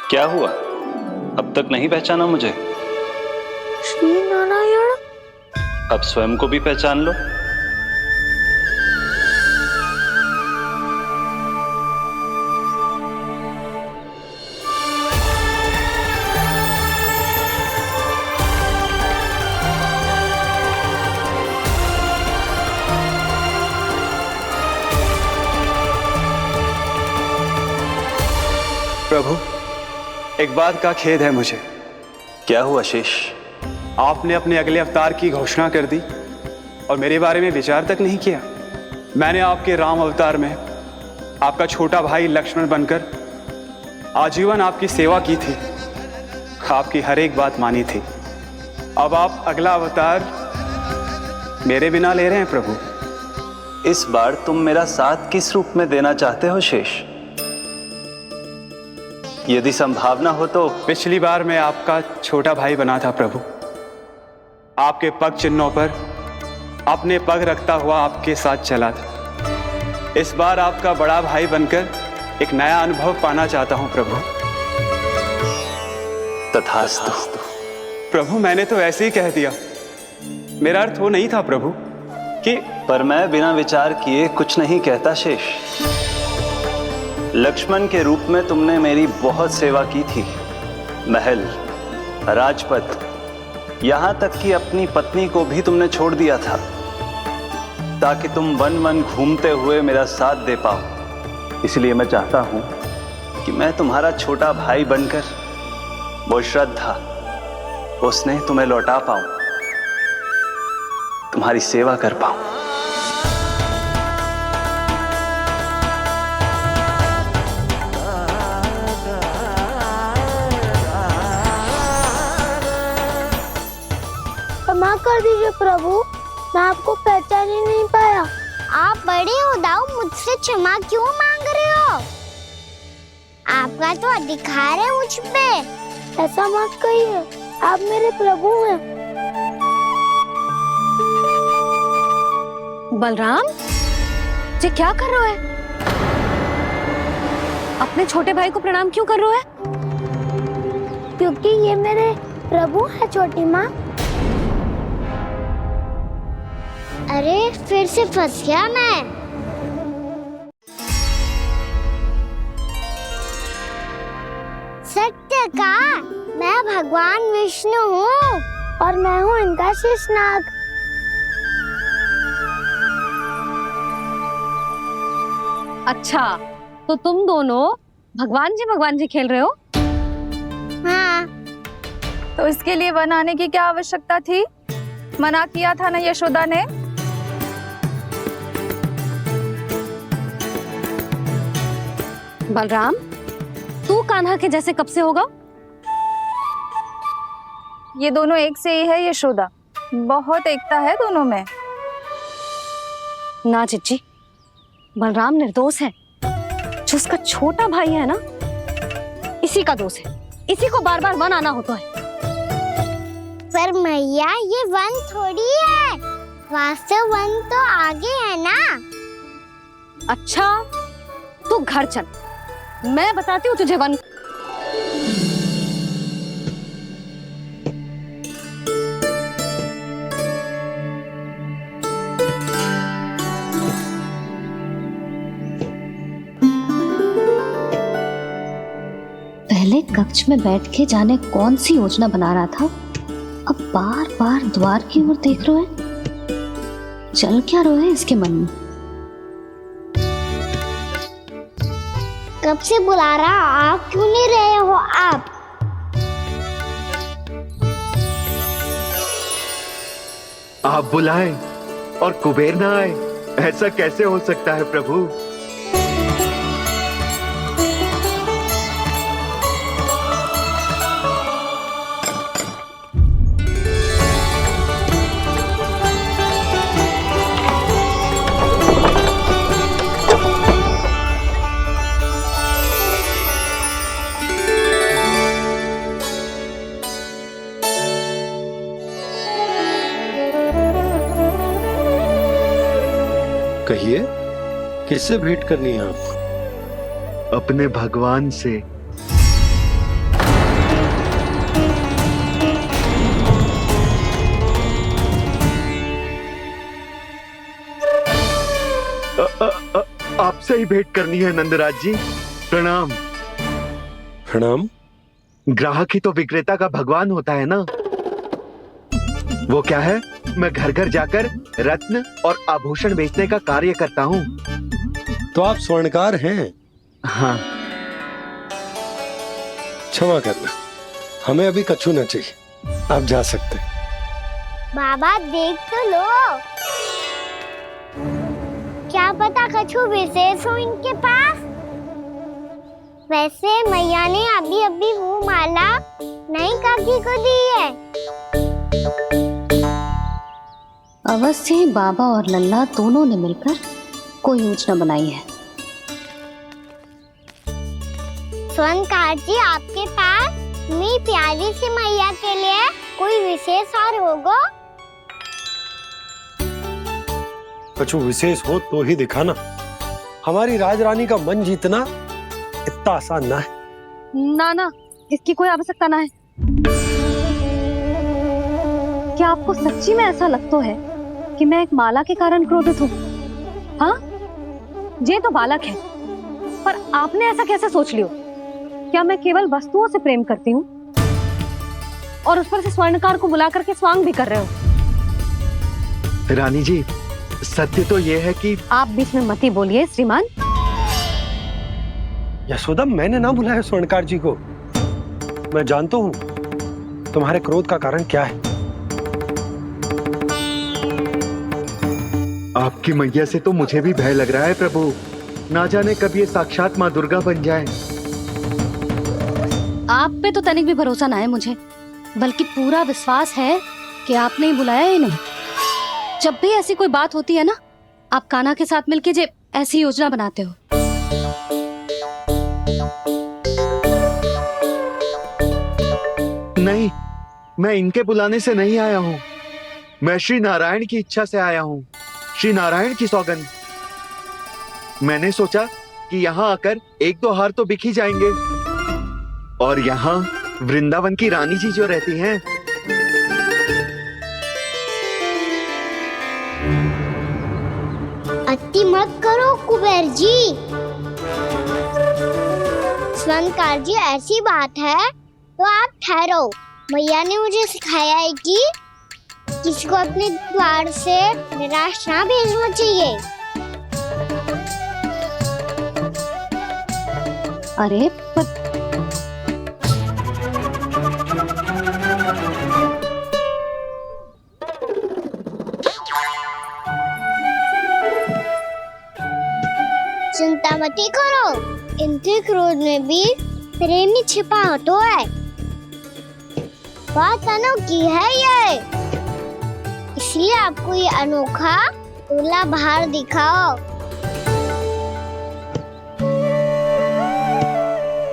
क्या हुआ? अब तक नहीं पहचाना मुझे? श्री नारायण। अब स्वयं को भी पहचान लो। प्रभु, एक बात का खेद है मुझे। क्या हुआ शेष? आपने अपने अगले अवतार की घोषणा कर दी और मेरे बारे में विचार तक नहीं किया। मैंने आपके राम अवतार में आपका छोटा भाई लक्ष्मण बनकर आजीवन आपकी सेवा की थी, आपकी हर एक बात मानी थी। अब आप अगला अवतार मेरे बिना ले रहे हैं प्रभु। इस बार तुम मेरा साथ किस रूप में देना चाहते हो शेष? यदि संभावना हो तो। पिछली बार मैं आपका छोटा भाई बना था प्रभु। आपके पग चिन्हों पर अपने पग रखता हुआ आपके साथ चला था। इस बार आपका बड़ा भाई बनकर एक नया अनुभव पाना चाहता हूं प्रभु। तथास्तु। प्रभु, मैंने तो ऐसे ही कह दिया, मेरा अर्थ वो नहीं था प्रभु कि। पर मैं बिना विचार किए कुछ नहीं कहता शेष। लक्ष्मण के रूप में तुमने मेरी बहुत सेवा की थी। महल, राजपथ, यहां तक कि अपनी पत्नी को भी तुमने छोड़ दिया था ताकि तुम वन वन घूमते हुए मेरा साथ दे पाओ। इसलिए मैं चाहता हूं कि मैं तुम्हारा छोटा भाई बनकर वो श्रद्धा, वो स्नेह तुम्हें लौटा पाऊं, तुम्हारी सेवा कर पाऊं। क्षमा कर दीजिए प्रभु, मैं आपको पहचान ही नहीं पाया। आप बड़े हो दाऊ, मुझसे क्षमा क्यों मांग रहे हो? आपका तो अधिकार है मुझ पे। ऐसा मत कहिए, आप मेरे प्रभु हैं। बलराम जी, क्या कर रहे हो? अपने छोटे भाई को प्रणाम क्यों कर रहे हो? क्योंकि ये मेरे प्रभु है छोटी माँ। अरे फिर से फंस गया मैं। सत्य का, मैं भगवान विष्णु हूँ और मैं हूँ इनका शेषनाग। अच्छा, तो तुम दोनों भगवान जी खेल रहे हो? हाँ। तो इसके लिए वन आने की क्या आवश्यकता थी? मना किया था ना यशोदा ने। बलराम, तू कान्हा के जैसे कब से होगा? ये दोनों एक से ही है यशोदा, बहुत एकता है दोनों में। ना चिच्ची, बलराम निर्दोष है। जो उसका छोटा भाई है ना, इसी का दोष है। इसी को बार बार वन आना होता है। पर मैया, ये वन थोड़ी है, वास्तव वन तो आगे है ना। अच्छा, तू घर चल, मैं बताती हूँ तुझे वन। पहले कक्ष में बैठ के जाने कौन सी योजना बना रहा था, अब बार बार द्वार की ओर देख रहे हैं। चल क्या रहे हैं इसके मन में? कब से बुला रहा, आप क्यों नहीं रहे हो? आप बुलाएं और कुबेर ना आए, ऐसा कैसे हो सकता है प्रभु? कहिए, किससे भेंट करनी है आपको? अपने भगवान से। आपसे ही भेंट करनी है नंदराज जी। प्रणाम। प्रणाम। ग्राहक ही तो विक्रेता का भगवान होता है ना। वो क्या है, मैं घर घर जाकर रत्न और आभूषण बेचने का कार्य करता हूँ। तो आप स्वर्णकार हैं? हाँ। क्षमा करना, हमें अभी कछु न चाहिए, आप जा सकते हैं। बाबा देख तो लो, क्या पता कछु विशेष हो इनके पास। वैसे मैया ने अभी अभी वो माला नई काकी को दी है। अवश्य ही बाबा और लल्ला दोनों ने मिलकर कोई योजना बनाई है। स्वर्णकार जी, आपके पास मेरी प्यारी सी मैया के लिए कोई विशेष और होगा? कछु विशेष हो तो ही दिखाना। हमारी राजरानी का मन जीतना इतना आसान ना है। ना ना, इसकी कोई आवश्यकता ना है। क्या आपको सच्ची में ऐसा लगता है कि मैं एक माला के कारण क्रोधित हूँ? हाँ, ये तो बालक है, पर आपने ऐसा कैसे सोच लियो? क्या मैं केवल वस्तुओं से प्रेम करती हूँ और उस पर से स्वर्णकार को बुला करके स्वांग भी कर रहे हो? रानी जी, सत्य तो ये है कि आप बीच में मत ही बोलिए श्रीमान। यशोदा, मैंने ना बुलाया स्वर्णकार जी को। मैं जानता हूँ तुम्हारे क्रोध का कारण क्या है। आपकी मैया से तो मुझे भी भय लग रहा है प्रभु। ना जाने कब ये साक्षात माँ दुर्गा बन जाए। आप पे तो तनिक भी भरोसा ना है मुझे, बल्कि पूरा विश्वास है कि आपने ही बुलाया ही नहीं। जब भी ऐसी कोई बात होती है ना, आप कान्हा के साथ मिलके जे ऐसी योजना बनाते हो। नहीं, मैं इनके बुलाने से नहीं आया हूँ। मैं श्री नारायण की इच्छा से आया हूँ, श्री नारायण की सौगंध। मैंने सोचा कि यहाँ आकर एक दो हार तो बिक ही जाएंगे। और यहाँ वृंदावन की रानी जी जो रहती हैं, अति मत करो कुबेर जी। स्वर्णकार जी, ऐसी बात है तो आप ठहरो। मैया ने मुझे सिखाया है कि किसी को अपने द्वार से निराश ना भेजना चाहिए। अरे पर चिंता मत करो, इनके क्रोध में भी प्रेम ही छिपा होता है। बात अनोखी है ये, इसलिए आपको ये अनोखा दूल्हा बाहर दिखाओ।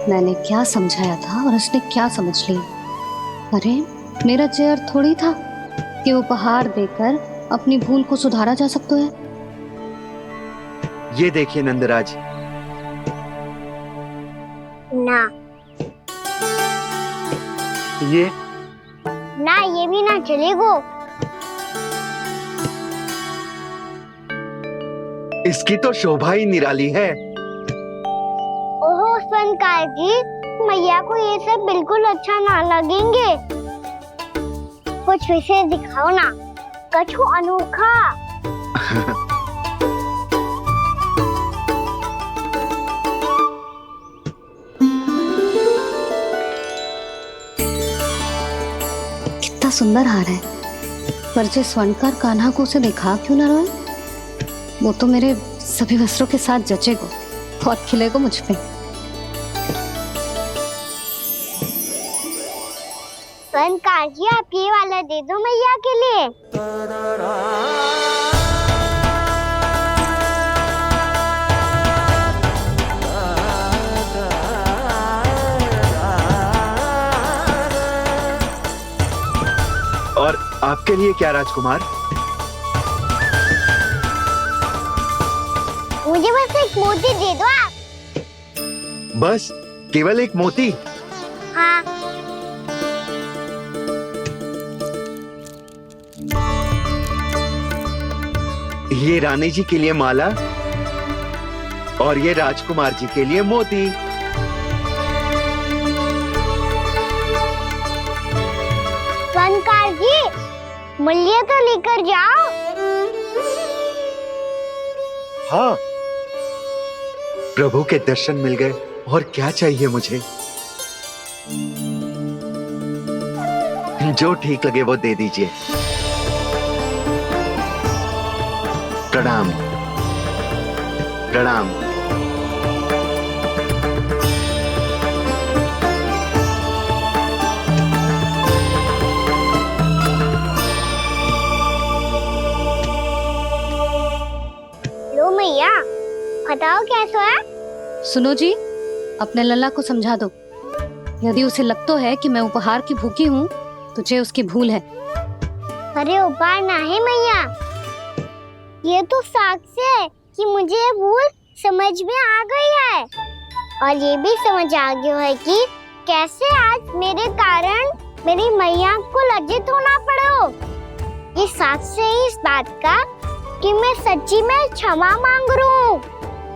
मैंने क्या समझाया था और उसने क्या समझ लिया? अरे मेरा चेयर थोड़ी था कि उपहार देकर अपनी भूल को सुधारा जा सकता है। ये देखिए नंदराज। ना ये ना, ये भी ना चलेगो। इसकी तो शोभा ही निराली है। ओहो स्वर्णकार जी, मैया को ये सब बिल्कुल अच्छा ना लगेंगे। कुछ विशेष दिखाओ ना, कछु अनोखा। कितना सुंदर हार है, पर जो स्वर्णकार कान्हा को उसे दिखा क्यों ना रोए? वो तो मेरे सभी वस्त्रों के साथ जचेगा, बहुत खिलेगा मुझ पे। स्वर्णकार जी, आप ये वाला दे दो मैया के लिए। और आपके लिए क्या राजकुमार? मुझे बस एक मोती दे दो आप। बस केवल एक मोती? हाँ। ये रानी जी के लिए माला और ये राजकुमार जी के लिए मोती। बनकार जी, मूल्य तो लेकर जाओ। हाँ, प्रभु के दर्शन मिल गए, और क्या चाहिए मुझे? जो ठीक लगे वो दे दीजिए। प्रणाम प्रणाम। लो मैया, बताओ कैसा है? सुनो जी, अपने लल्ला को समझा दो। यदि उसे लगता है कि मैं उपहार की भूखी हूँ, तो ये उसकी भूल है। अरे उपहार ना है मैया, ये तो साक्ष्य है कि मुझे ये भूल समझ में आ गई है, और ये भी समझ आ गया है कि कैसे आज मेरे कारण मेरी मैया को लज्जित होना पड़ो। ये साक्ष्य है इस बात का कि मैं सच्ची में क्षमा मांग रहा हूँ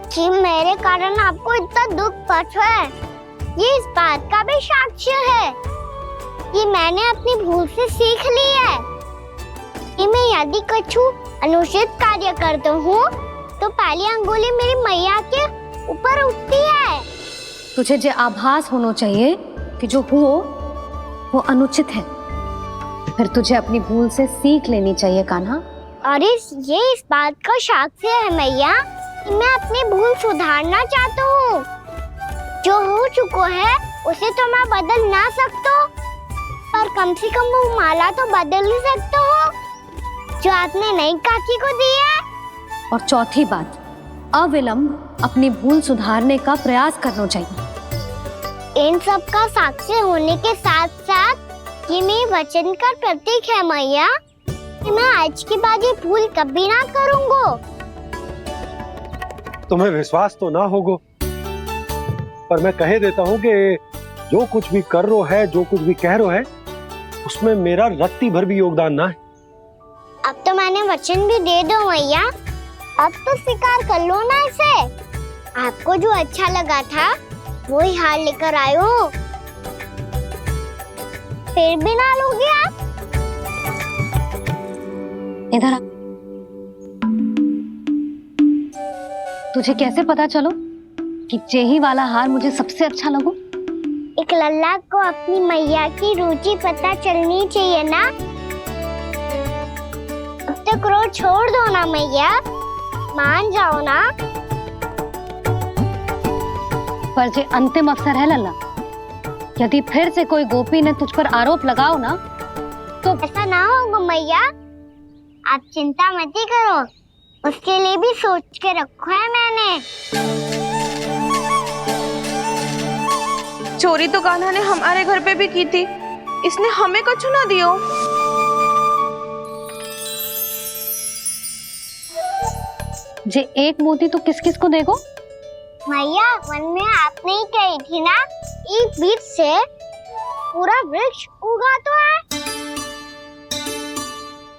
कि मेरे कारण आपको इतना दुख पहुंचा है। ये इस बात का भी साक्ष्य है कि मैंने अपनी भूल से सीख ली है कि मैं यदि कुछ अनुचित कार्य करता हूँ तो पहली अंगुली मेरी मैया के ऊपर उठती है। तुझे जो आभास होना चाहिए कि जो हुआ वो अनुचित है, फिर तुझे अपनी भूल से सीख लेनी चाहिए कान्हा। और ये इस बात का साक्ष्य है मैया कि मैं अपनी भूल सुधारना चाहता हूँ। जो हो चुका है उसे तो मैं बदल ना सकता, पर कम से कम वो माला तो बदल ही सकता हूँ जो आपने नई काकी को दी है। और चौथी बात, अविलंब अपनी भूल सुधारने का प्रयास करना चाहिए। इन सब का साक्षी होने के साथ साथ ये मेरे वचन का प्रतीक है मैया कि मैं आज के बाद ये भूल कभी ना करूँगा। तुम्हें विश्वास तो ना होगो, पर मैं कह देता हूँ कि जो कुछ भी कर रो है, जो कुछ भी कह रो है, उसमें मेरा रत्ती भर भी योगदान ना है। अब तो मैंने वचन भी दे दो मैया, अब तो स्वीकार कर लो ना इसे। आपको जो अच्छा लगा था वो ही हार लेकर आए हो, फिर भी ना लोगे आप? इधर आ। तुझे कैसे पता चलो कि जेही वाला हार मुझे सबसे अच्छा लगो? एक लल्ला को अपनी मैया की रुचि पता चलनी चाहिए ना। अब तो क्रोध छोड़ दो ना मैया, मान जाओ ना। पर जे अंतिम अवसर है लल्ला, यदि फिर से कोई गोपी ने तुझ पर आरोप लगाओ ना तो ऐसा ना होगा मैया, आप चिंता मत ही करो, उसके लिए भी सोच के रखा है मैंने। चोरी तो कान्हा ने हमारे घर पे भी की थी, इसने हमें कछु ना दियो। जे एक मोती तो किस किस को देगो? मैया, मन में आपने ही कही थी ना, एक बीज से पूरा वृक्ष उगा तो है।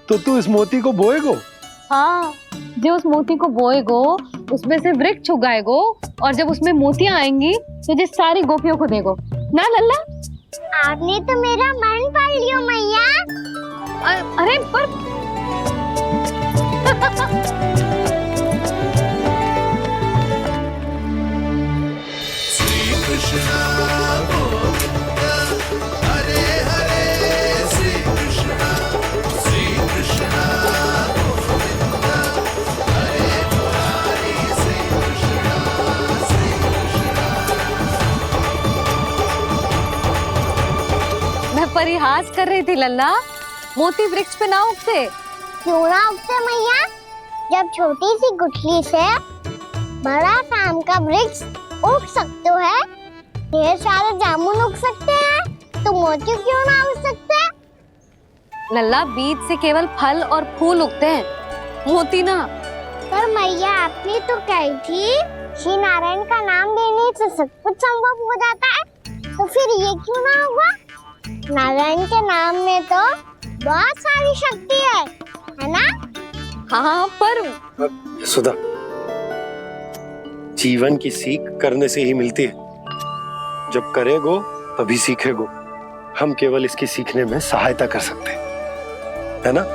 तो तू इस मोती को बोएगो? हाँ, जो उस मोती को बोएगो उसमें से वृक्ष उगाएगो, और जब उसमें मोतियां आएंगी तो जो सारी गोपियों को देगो ना लल्ला। आपने तो मेरा मन पढ़ लियो मैया। अरे पर मैं परिहास कर रही थी लल्ला, मोती वृक्ष पे ना उगते। क्यों ना उगते मैया? जब छोटी सी गुठली से बड़ा आम का वृक्ष उग सकते है, ढेर सारे जामुन उग सकते हैं, तो मोती क्यों ना उग सकते? लल्ला, बीज से केवल फल और फूल उगते हैं, मोती ना। पर मैया, आपने तो कही थी श्री नारायण का नाम लेने से सब कुछ संभव हो जाता है, तो फिर ये क्यों ना होगा? नारायण के नाम में तो बहुत सारी शक्ति है ना? हाँ, पर सुधा, जीवन की सीख करने से ही मिलती है। जब करेगो तभी सीखेगो। हम केवल इसकी सीखने में सहायता कर सकते हैं, है ना?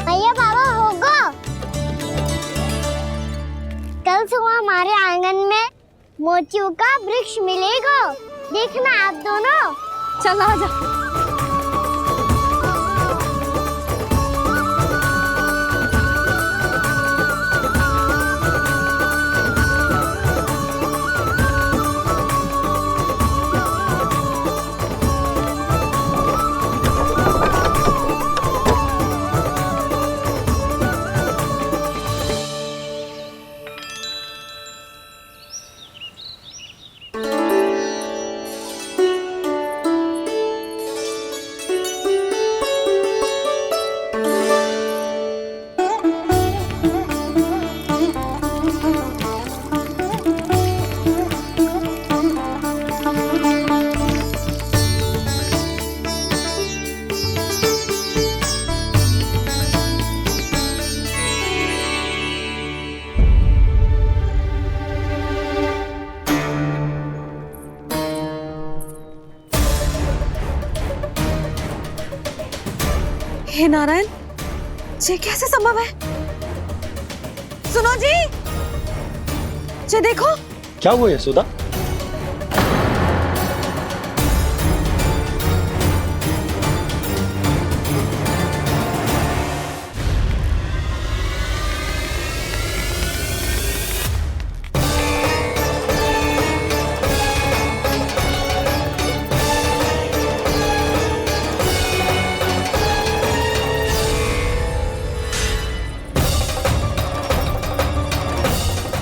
भैया बाबा होगो, कल सुबह हमारे आंगन में मोतियों का वृक्ष मिलेगा। देखना आप दोनों। चल आ जा। हे नारायण, ये कैसे संभव है? सुनो जी, ये देखो। क्या हुआ यशोदा?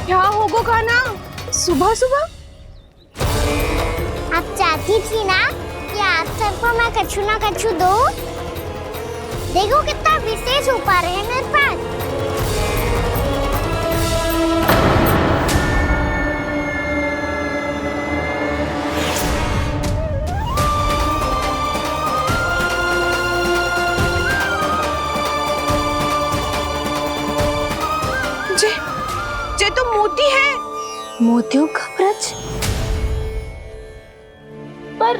क्या होगो खाना सुबह सुबह? आप चाहती थी ना कि आज सबको मैं कछु ना कछु दूं। देखो कितना विशेष उपहार है मेरे पास। ये तो मोती है। मोतियों का ब्रज? पर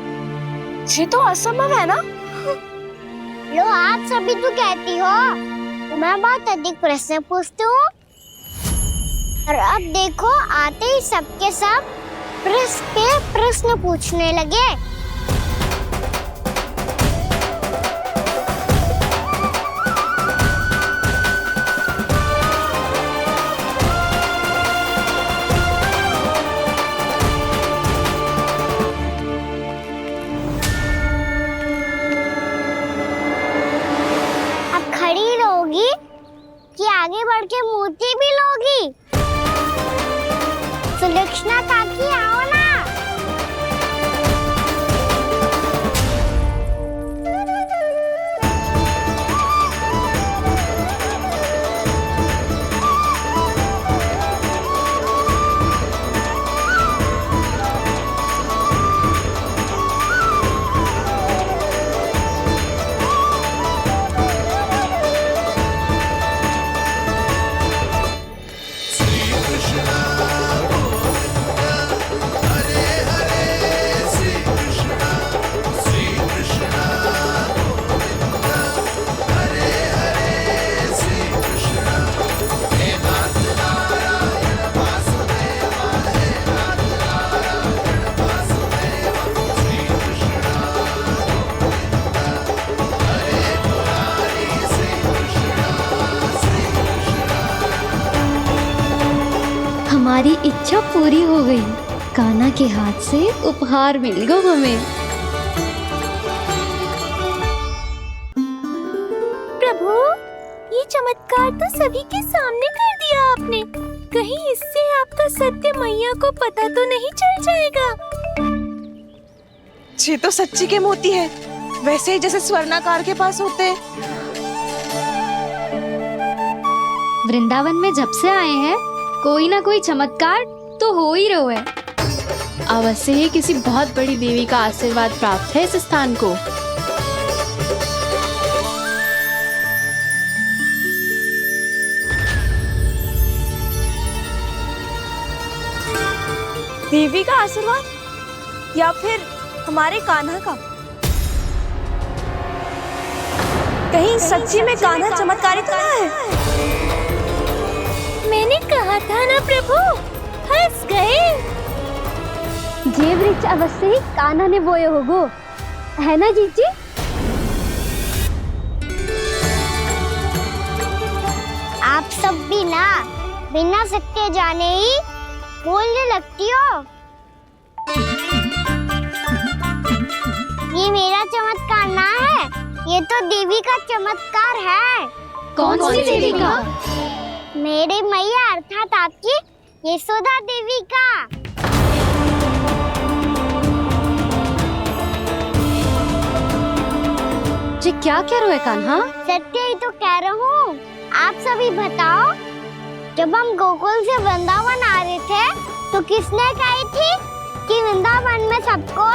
ये तो असंभव है ना? लो आप सभी तो कहती हो, मैं बहुत अधिक प्रश्न पूछती हूँ। और अब देखो आते ही सबके सब प्रश्न पे प्रश्न पूछने लगे। कि आगे बढ़ के मोती भी लोगी? सुलक्षणा काकी आओ ना। हमारी इच्छा पूरी हो गई। कान्हा के हाथ से उपहार मिल गया हमें। प्रभु, ये चमत्कार तो सभी के सामने कर दिया आपने। कहीं इससे आपका सत्य मैया को पता तो नहीं चल जाएगा? ये तो सच्ची के मोती है, वैसे ही जैसे स्वर्णाकार के पास होते हैं। वृंदावन में जब से आए हैं कोई ना कोई चमत्कार तो हो ही रहा है। अवश्य ही किसी बहुत बड़ी देवी का आशीर्वाद प्राप्त है इस स्थान को। देवी का आशीर्वाद या फिर हमारे कान्हा का? कहीं सच्ची में कान्हा चमत्कारी तो ना है? मैंने कहा था ना प्रभु, हंस गए। ये वृक्ष अवश्य ही कान्हा ने बोए होगो, है ना जीजी? आप सब भी ना बिना सत्य जाने ही बोलने लगती हो। ये मेरा चमत्कार ना है, ये तो देवी का चमत्कार है। कौन सी देवी का? मेरे मैया अर्थात आपकी यशोदा देवी का। जी क्या कह रहे हो कान्हा? सत्य ही तो कह रहा हूँ। आप सभी बताओ, जब हम गोकुल से वृंदावन आ रहे थे तो किसने कही थी कि वृंदावन में सबको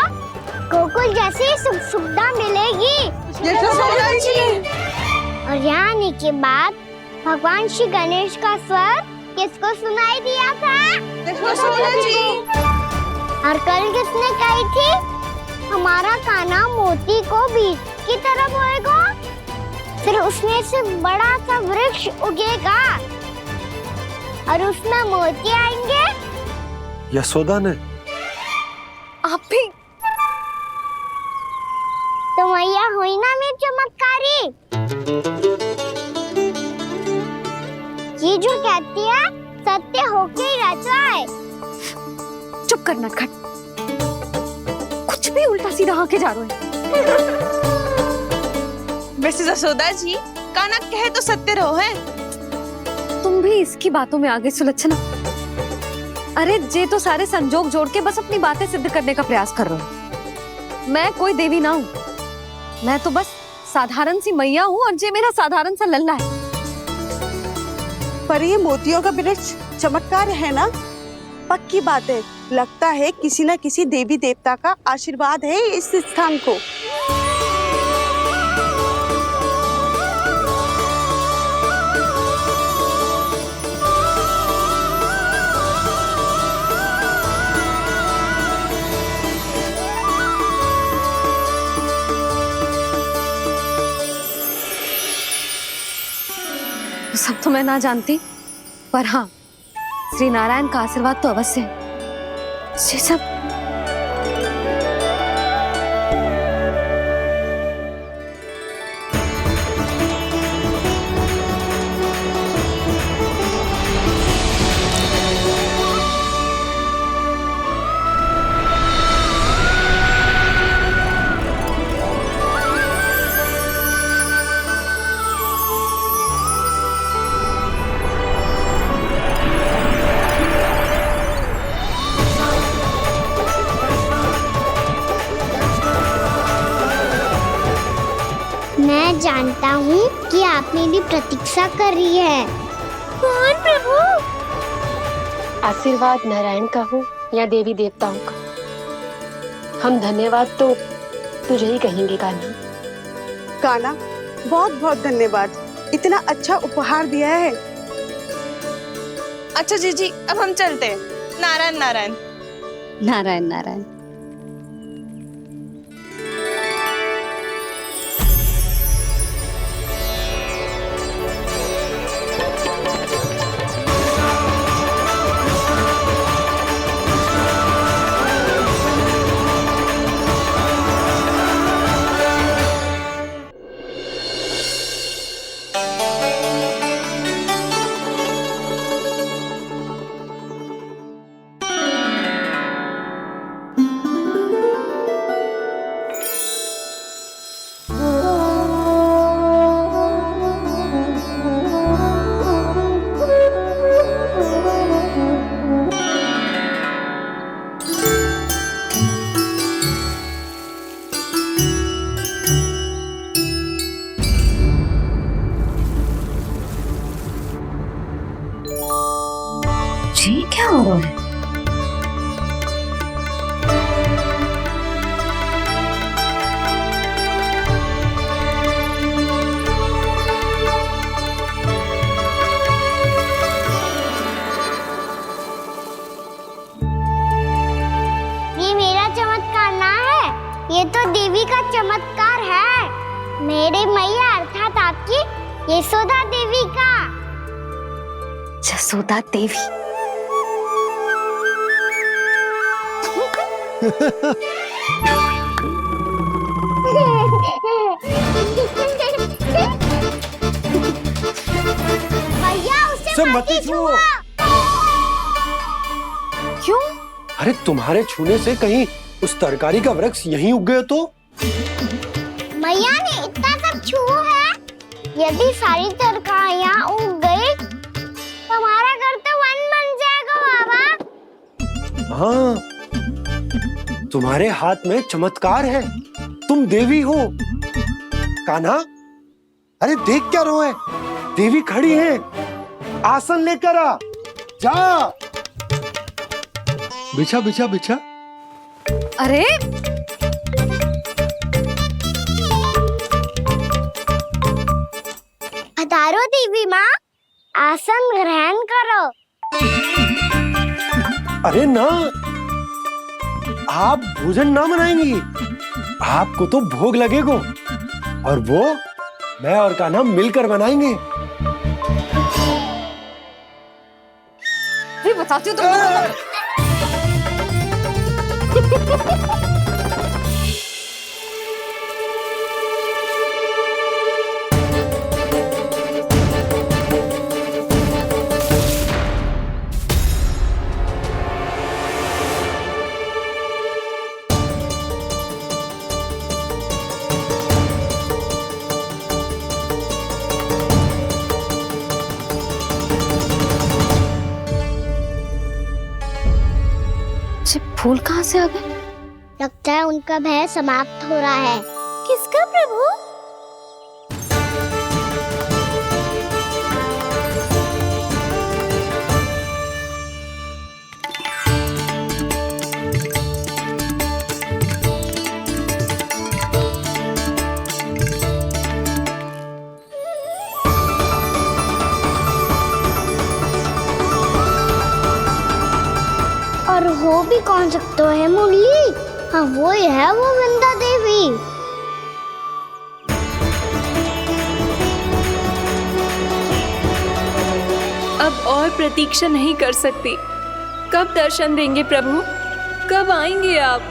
गोकुल जैसी सुख सुविधा मिलेगी? और यहाँ आने के बाद भगवान श्री गणेश का स्वर किसको सुनाई दिया था? और कल किसने कही थी हमारा कान्हा मोती को बीज की तरह बोएगा, फिर उसमें से बड़ा सा वृक्ष उगेगा और उसमें मोती आएंगे? यशोदा ने। आप भी तो मैया हुई ना मेरी चमत्कारी। ये जो कहती है सत्य होके ही रहता है। चुप कर नटखट, कुछ भी उल्टा सीधा आके जा रहे हैं। वैसे यशोदा जी, कान्हा कहे तो सत्य रहो है। तुम भी इसकी बातों में आगे सुलझना। अरे जे तो सारे संजोग जोड़ के बस अपनी बातें सिद्ध करने का प्रयास कर रहे हो। मैं कोई देवी ना हूँ, मैं तो बस साधारण सी मैया हूँ और जे मेरा साधारण सा लल्ला है। पर ये मोतियों का वृक्ष चमत्कार है ना? पक्की बात है, लगता है किसी न किसी देवी देवता का आशीर्वाद है इस स्थान को। सब तो मैं ना जानती, पर हाँ, श्री नारायण का आशीर्वाद तो अवश्य है। ये सब मैं जानता हूँ कि आप मेरी प्रतीक्षा कर रही है। कौन प्रभु? आशीर्वाद नारायण का हो या देवी देवताओं का, हम धन्यवाद तो तुझे ही कहेंगे कान्हा। कान्हा, बहुत बहुत धन्यवाद, इतना अच्छा उपहार दिया है। अच्छा जीजी, अब हम चलते हैं। नारायण नारायण। नारायण नारायण। ये क्या हो रहा है? ये मेरा चमत्कार ना है, ये तो देवी का चमत्कार है। मेरी मैया अर्थात आपकी यशोदा देवी का। जसोदा देवी। भैया उसे मत छुओ। क्यों? अरे तुम्हारे छूने से कहीं उस तरकारी का वृक्ष यहीं उग गए तो? मैया ने इतना सब छुआ है, यदि सारी तरकारियां उग गई तो हमारा घर तो वन बन जाएगा बाबा। हाँ, तुम्हारे हाथ में चमत्कार है, तुम देवी हो। कान्हा, अरे देख क्या रो है, देवी खड़ी है, आसन लेकर आ, जा। बिछा बिछा बिछा। अरे पधारो देवी माँ, आसन ग्रहण करो। अरे ना, आप भोजन ना बनाएंगी, आपको तो भोग लगेगा और वो मैं और कान्हा मिलकर बनाएंगे। बताती हूँ तुमको। फूल कहाँ से आ गए? लगता है उनका भय समाप्त हो रहा है। किसका प्रभु? और हो भी कौन सकता है मुरली? हाँ वो ही है, वो वृंदा देवी। अब और प्रतीक्षा नहीं कर सकती। कब दर्शन देंगे प्रभु? कब आएंगे आप?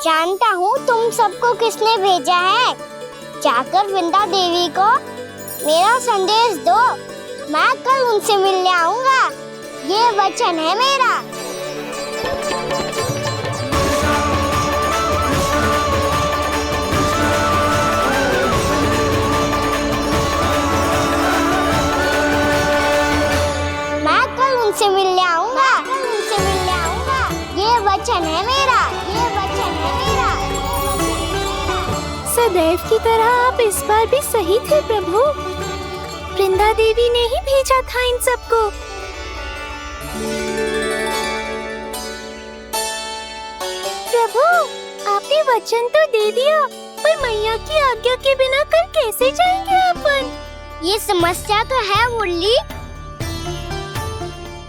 जानता हूँ तुम सबको किसने भेजा है। जाकर वृंदा देवी को मेरा संदेश दो, मैं कल उनसे मिलने आऊंगा, ये वचन है मेरा। मैं कल उनसे मिलने आऊंगा, ये वचन है मेरा, ये वचन है मेरा। सदैव की तरह आप इस बार भी सही थे प्रभु। वृंदा देवी ने ही भेजा था इन सबको। प्रभु, आपने वचन तो दे दिया, पर मैया की आज्ञा के बिना कल कैसे जाएंगे अपन? ये समस्या तो है मुरली,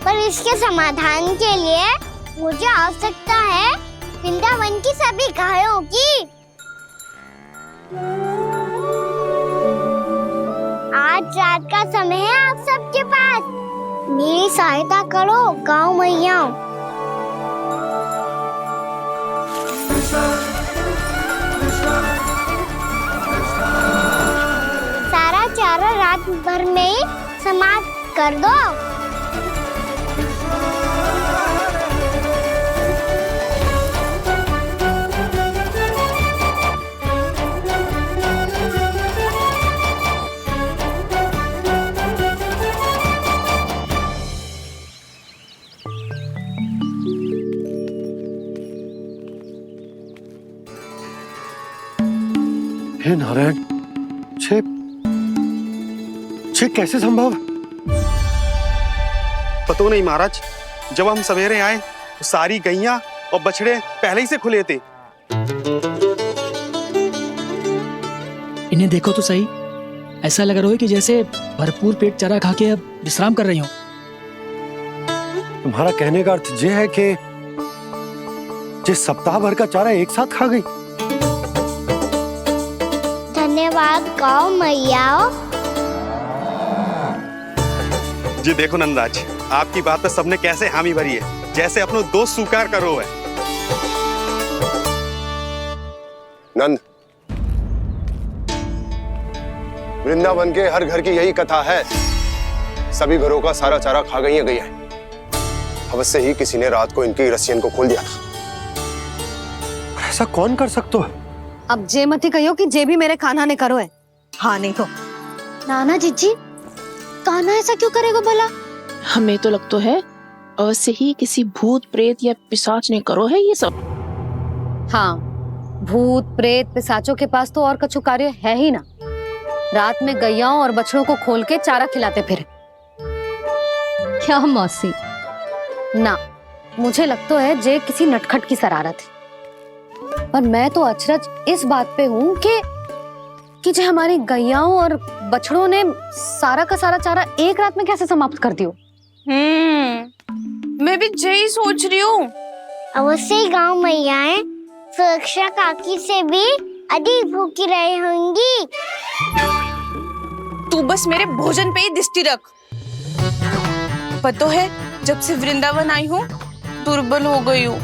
पर इसके समाधान के लिए मुझे आवश्यकता है वृंदावन की सभी गायों की। आज रात का समय है आप सबके पास, मेरी सहायता करो गाँव मैया। सारा चारा रात भर में समाप्त कर दो। हे नारायण, छे कैसे संभव? पता नहीं महाराज, जब हम सवेरे आए तो सारी गैया और बछड़े पहले ही से खुले थे। इन्हें देखो तो सही, ऐसा लग रहा है कि जैसे भरपूर पेट चारा खा के अब विश्राम कर रही हूँ। तुम्हारा कहने का अर्थ यह है कि जिस सप्ताह भर का चारा एक साथ खा गई। धन्यवाद गौ मैया। जी देखो नंदराज, आपकी बात पे सबने कैसे हामी भरी है, जैसे अपनो दोस्त स्वीकार करो है। नंद, वृंदावन के हर घर की यही कथा है, सभी घरों का सारा चारा खा गई है। अवश्य ही किसी ने रात को इनकी रस्सियन को खोल दिया था। ऐसा कौन कर सकता है? अब जे मती कहियो कि जे भी मेरे कान्हा ने करो है। हाँ नहीं तो नाना जीजी, कान्हा ऐसा क्यों करेगा भला? हमें तो लगता है अवश्य ही किसी भूत प्रेत या पिशाच ने करो है ये सब। हाँ, भूत प्रेत पिशाचों के पास तो और कछु कार्य है ही ना। रात में गैयाओं और बछड़ों को खोल के चारा खिलाते फिर। क्या मौसी? ना, मुझे लगता है जे किसी नटखट की शरारत है। पर मैं तो अचरज इस बात पे हूँ कि जो हमारी गैयाओं और बछड़ों ने सारा का सारा चारा एक रात में कैसे समाप्त कर दियो। मैं भी यही सोच रही हूँ। अवश्य ही गाँव मैयाएं सुरक्षा काकी से भी अधिक भूखी रही होंगी। तू बस मेरे भोजन पे ही दृष्टि रख। पता है, जब से वृंदावन आई हूँ दुर्बल हो गई हूँ।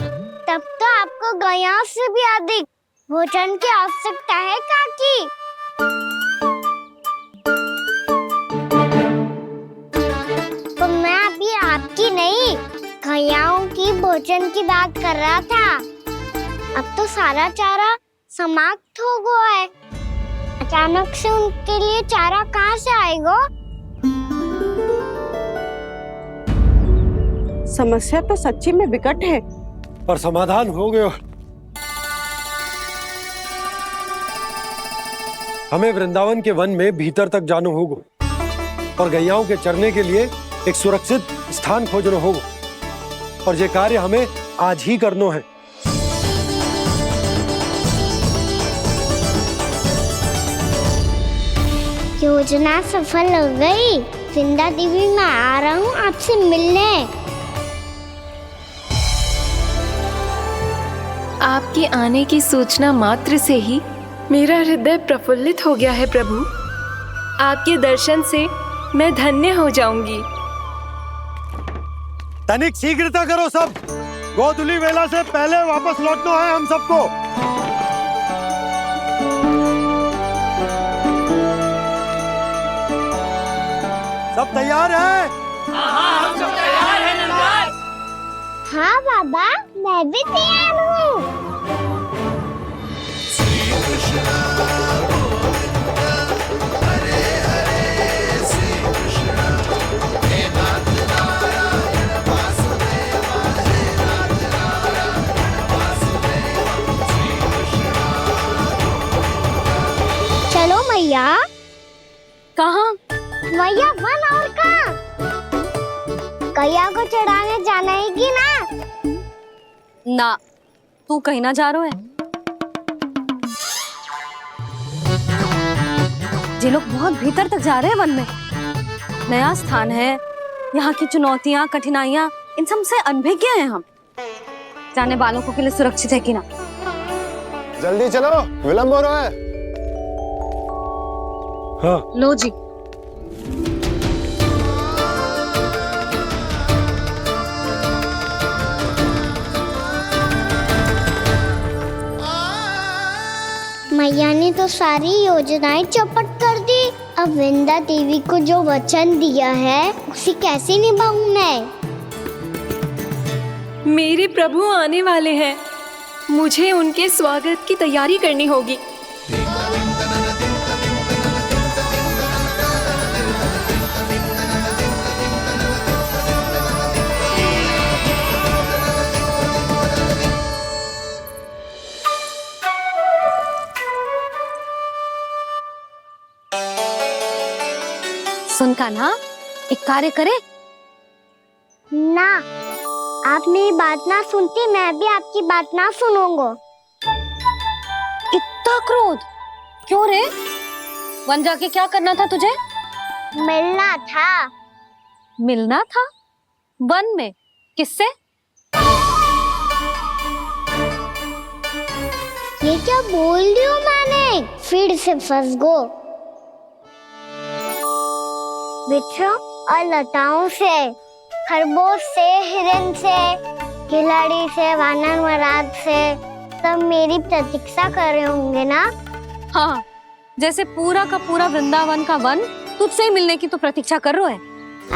तब तो आपको गैयाओं से भी अधिक भोजन की आवश्यकता है काकी। तो मैं अभी आपकी नहीं, गैयाओं की भोजन की बात कर रहा था। अब तो सारा चारा समाप्त हो गया है। अचानक से उनके लिए चारा कहाँ से आएगा? समस्या तो सच्ची में विकट है, पर समाधान हो गया। हमें वृंदावन के वन में भीतर तक जाना होगा और गैयाओं के चरने के लिए एक सुरक्षित स्थान खोजना होगा, और ये कार्य हमें आज ही करना है। योजना सफल हो गई। वृंदा देवी, मैं आ रहा हूँ आपसे मिलने। आपके आने की सूचना मात्र से ही मेरा हृदय प्रफुल्लित हो गया है प्रभु। आपके दर्शन से मैं धन्य हो जाऊंगी। तनिक शीघ्रता करो सब, गोधुली वेला से पहले वापस लौटना है हम सबको। सब तैयार है? हाँ, हम सब तैयार हैं नंदराज। हाँ बाबा, मैं भी तैयार हूँ। चलो मैया। कहाँ? मैया वन और कहाँ? गैया को चढ़ाने जाना है कि ना? ना, तू कहीं ना जा रहा है। ये लोग बहुत भीतर तक जा रहे हैं वन में। नया स्थान है, यहाँ की चुनौतियाँ, कठिनाइयाँ, इन सब से अनभिज्ञ हैं हम। जाने वालों को के लिए सुरक्षित है कि ना? जल्दी चलो, विलंब हो रहा है। हाँ। लो जी। मैया ने तो सारी योजनाएं चौपट कर दी। अब वृंदा देवी को जो वचन दिया है उसे कैसे निभाऊं मैं? मेरे प्रभु आने वाले हैं, मुझे उनके स्वागत की तैयारी करनी होगी। कान्हा, एक कार्य करे। ना, आप मेरी बात ना सुनती, मैं भी आपकी बात ना सुनूंगा। इतना क्रोध क्यों रे? वन जाके क्या करना था तुझे? मिलना था। मिलना था? वन में? किससे? ये क्या बोल रही हूँ मैंने? फिर से फंस गो। वृक्षों और लताओं से, खरगोश से, हिरन से, खिलाड़ी से, वानर महाराज से, सब मेरी प्रतीक्षा कर रहे होंगे ना? हाँ, जैसे पूरा का पूरा वृंदावन का वन तुझसे ही मिलने की तो प्रतीक्षा कर रहा है।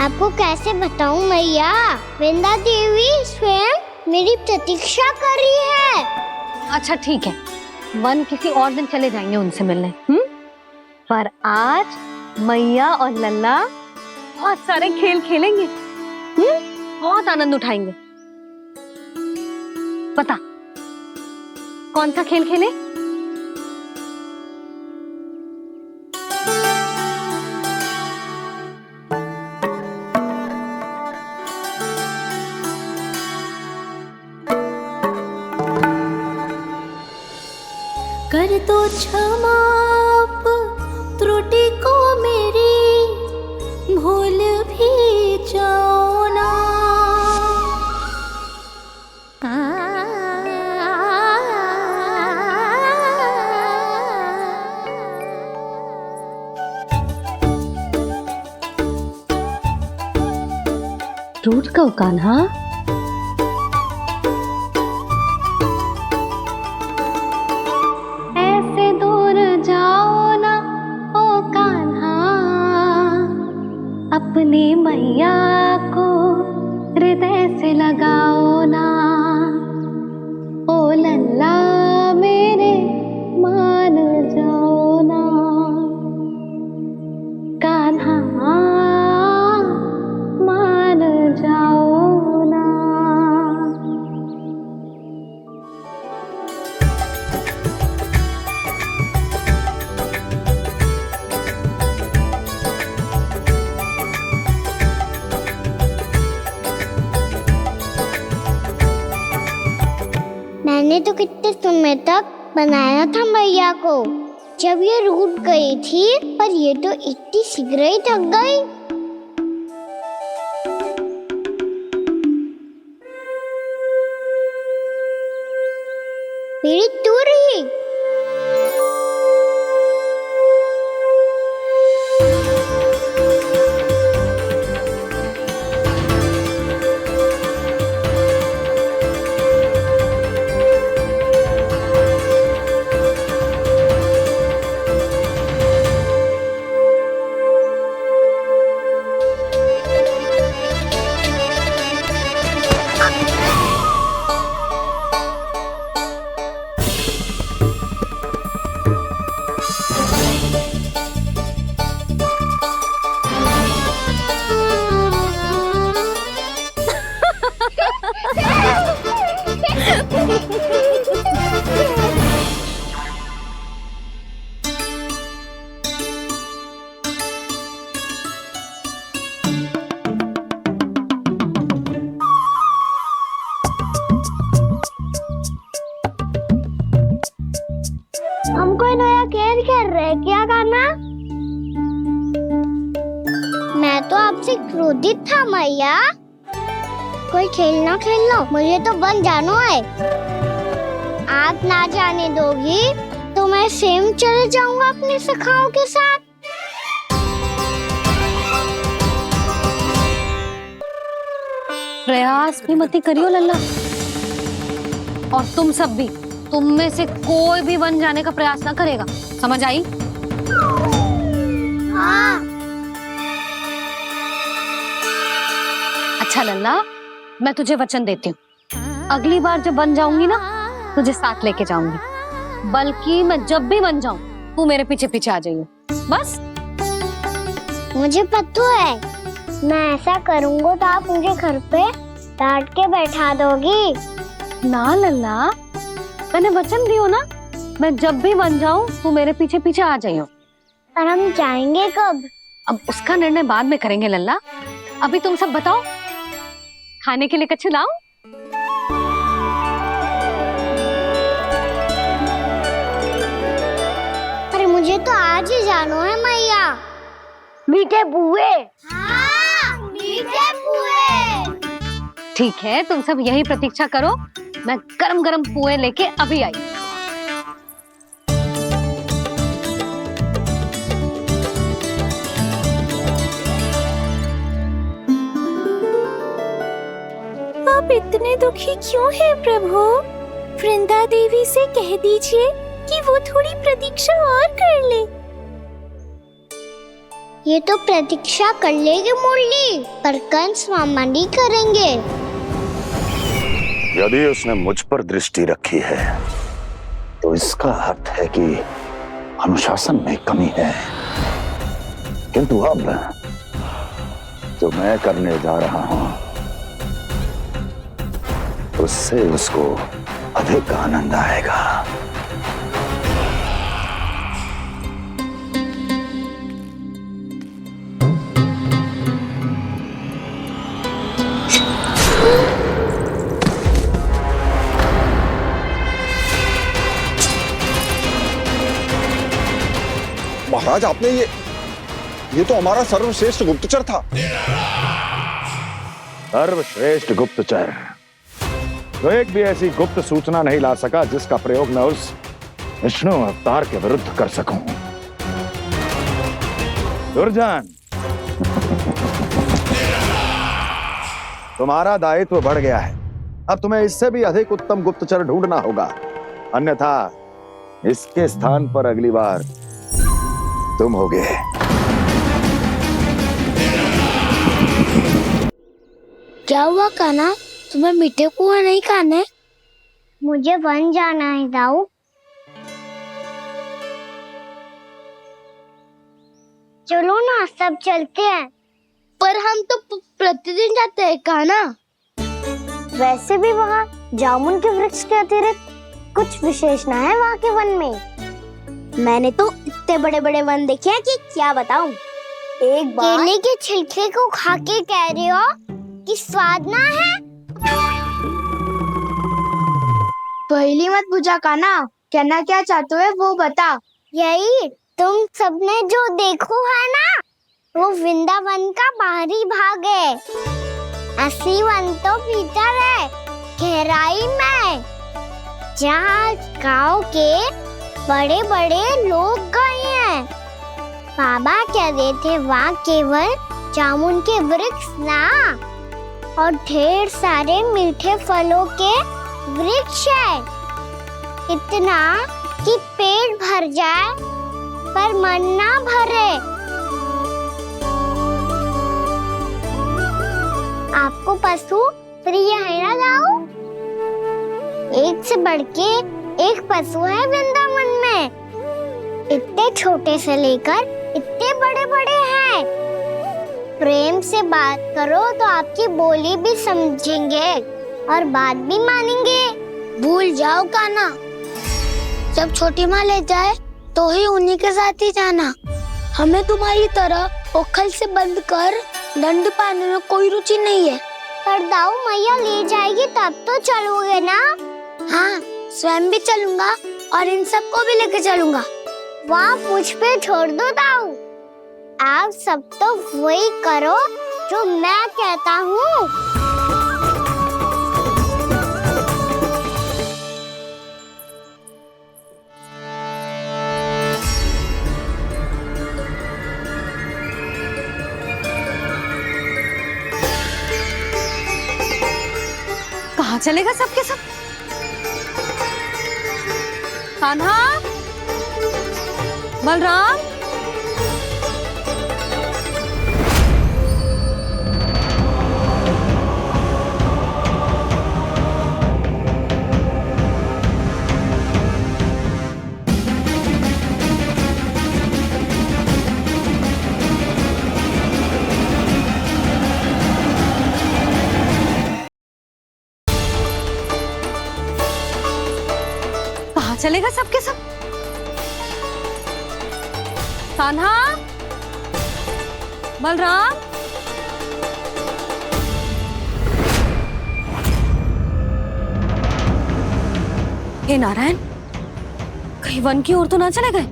आपको कैसे बताऊं मैया? वृंदा देवी स्वयं मेरी प्रतीक्षा कर रही है। अच्छा ठीक है, वन किसी और दिन चले जाएंगे उनसे मिलने। पर आज मैया और लल्ला बहुत सारे खेल खेलेंगे। बहुत आनंद उठाएंगे। बता कौन सा खेल खेले? कर दो क्षमा त्रुटि को मेरी, भूल भी जाओ ना। टूट गओ कान्हा? ऐसे दूर जाओ ना ओ कान्हा, अपनी मैया को हृदय से लगाओ ना। ओ लल्ला मेरे मान जाओ ना, कान्हा मान जाओ ना। मैंने तो कितने समय तक बनाया था मैया को, जब ये रूठ गई थी, पर ये तो इतनी शीघ्र ही थक गई। मेरी दूर ही। हम कोई नया खेल खेल रहे हैं क्या कान्हा? मैं तो आपसे क्रोधित था मैया। कोई खेलना खेलना, मुझे तो वन जाना है। आप ना जाने दोगी तो मैं स्वयं चले जाऊंगा अपने सखाओं के साथ। प्रयास भी मत करियो लल्ला, और तुम सब भी, तुम में से कोई भी वन जाने का प्रयास ना करेगा, समझ आई? हाँ। अच्छा लल्ला, मैं तुझे वचन देती हूँ, अगली बार जब वन जाऊंगी ना, तुझे साथ लेके जाऊंगी। बल्कि मैं जब भी वन जाऊं, तू मेरे पीछे पीछे आ जाइए, बस। मुझे पता है, मैं ऐसा करूंगा तो आप मुझे घर पे डांट के बैठा दोगी। ना लल्ला, मैंने वचन दियो ना, मैं जब भी वन जाऊं तू मेरे पीछे पीछे आ जाइयो। पर हम जाएंगे कब? अब उसका निर्णय बाद में करेंगे लल्ला। अभी तुम सब बताओ, खाने के लिए कच्छु लाऊं? अरे मुझे तो आज ही जाना है मैया। मीठे बुए। हाँ, मीठे बुए। ठीक है, तुम सब यही प्रतीक्षा करो, मैं गरम गरम पुए लेके अभी आई। आप इतने दुखी क्यों हैं प्रभु? वृंदा देवी से कह दीजिए कि वो थोड़ी प्रतीक्षा और कर ले। ये तो प्रतीक्षा कर लेंगे मुरली, पर कंस मामा नहीं करेंगे। यदि उसने मुझ पर दृष्टि रखी है तो इसका अर्थ है कि अनुशासन में कमी है। किंतु अब जो मैं करने जा रहा हूं उससे उसको अधिक आनंद आएगा। महाराज, आपने ये तो हमारा सर्वश्रेष्ठ गुप्तचर था। सर्वश्रेष्ठ गुप्तचर तो एक भी ऐसी गुप्त सूचना नहीं ला सका जिसका प्रयोग मैं उस विष्णु अवतार के विरुद्ध कर सकूं। दुर्जन, तुम्हारा दायित्व बढ़ गया है। अब तुम्हें इससे भी अधिक उत्तम गुप्तचर ढूंढना होगा, अन्यथा इसके स्थान पर अगली बार तुम होगे। क्या हुआ कान्हा, तुम्हें मीठे पुआ नहीं खाने? मुझे वन जाना है दाऊ। चलो ना, सब चलते हैं। पर हम तो प्रतिदिन जाते हैं कान्हा। वैसे भी वहाँ जामुन के वृक्ष के अतिरिक्त कुछ विशेष ना है वहाँ के वन में। मैंने तो इतने बड़े बड़े वन देखे हैं कि क्या बताऊं। एक बार केले के छिलके को खा के कह रहे हो कि स्वाद ना है? पहली मत बुझा कान्हा, कहना क्या चाहते हो वो बता। यही तुम सबने जो देखो है ना, वो वृंदावन का बाहरी भाग है। असली वन तो भीतर है, गहराई में, जहाँ गाँव के बड़े बड़े लोग गए हैं। बाबा कह रहे थे वहाँ केवल जामुन के वृक्ष ना, और ढेर सारे मीठे फलों के वृक्ष है। इतना कि पेट भर जाए पर मन ना भरे। आपको पशु प्रिय है ना दाऊ? एक से बढ़ के एक पशु है वृंदावन में। इतने छोटे से लेकर इतने बड़े बड़े हैं। प्रेम से बात करो तो आपकी बोली भी समझेंगे और बात भी मानेंगे। भूल जाओ कान्हा, जब छोटी माँ ले जाए तो ही उन्हीं के साथ ही जाना। हमें तुम्हारी तरह ओखल से बंद कर दंड पाने में कोई रुचि नहीं है। पर दाऊ मैया ले जाएगी तब तो चलोगे ना? हाँ, स्वयं भी चलूंगा और इन सबको भी लेके चलूंगा। वहाँ मुझ पे छोड़ दो दाऊ। आप सब तो वही करो जो मैं कहता हूँ। कहाँ चलेगा सबके सब? कान्हा, बलराम, कहाँ चलेगा सबके सब? कान्हा, बलराम, हे नारायण, कहीं वन की ओर तो ना चले गए?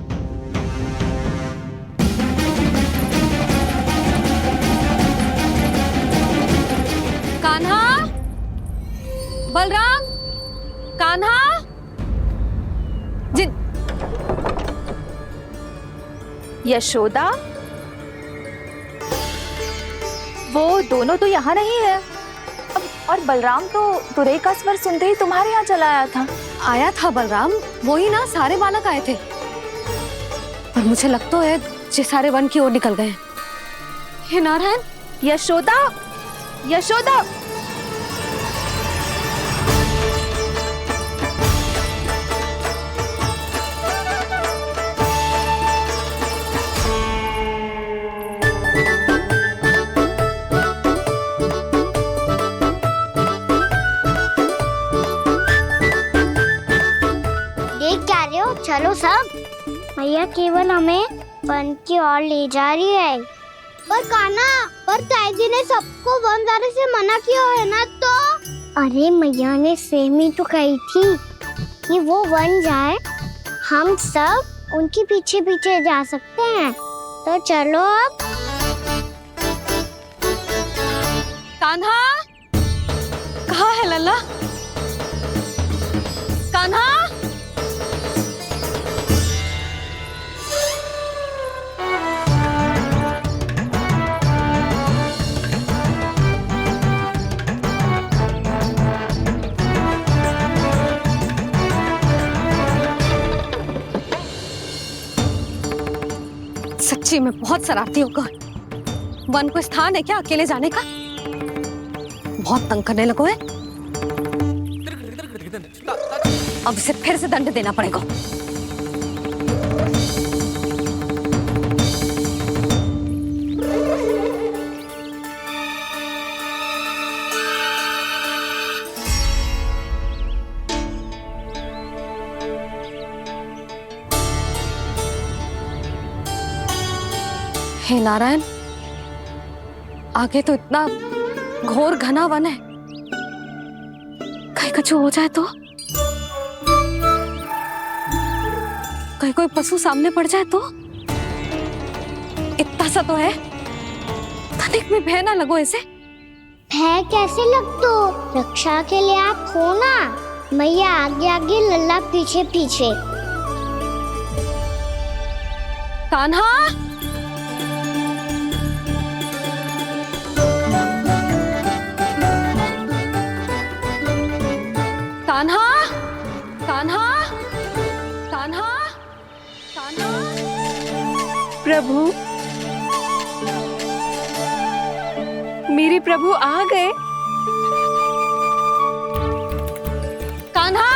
कान्हा, बलराम, कान्हा, जिन यशोदा, वो दोनों तो यहाँ नहीं है। और बलराम तो तुरई का स्वर सुनते ही तुम्हारे यहाँ चला आया था। आया था बलराम, वही ना सारे बालक आए थे। पर मुझे लगता है ये सारे वन की ओर निकल गए। हे नारायण, यशोदा, यशोदा, चलो सब, मैया केवल हमें वन की ओर ले जा रही है। पर कान्हा, पर ताईजी ने सबको वन जाने से मना किया है ना। तो अरे मैया ने सेम ही तो कही थी कि वो वन जाए, हम सब उनके पीछे पीछे जा सकते हैं। तो चलो अब। कान्हा, कहाँ है लल्ला? कान्हा, सच्ची में बहुत शरारती होगा। वन को स्थान है क्या अकेले जाने का? बहुत तंग करने लगो है। अब इसे फिर से दंड देना पड़ेगा। हे नारायण, आगे तो इतना घोर घना वन है, कहीं कुछ हो जाए तो? कहीं कोई पशु सामने पड़ जाए तो? इतना सा तो है, तनिक भी भय ना लगो इसे। भय कैसे लग तो? रक्षा के लिए आप हो ना। मैया आगे आगे, लल्ला पीछे पीछे। कान्हा, कान्हा, कान्हा, कान्हा, कान्हा। प्रभु, मेरे प्रभु आ गए। कान्हा,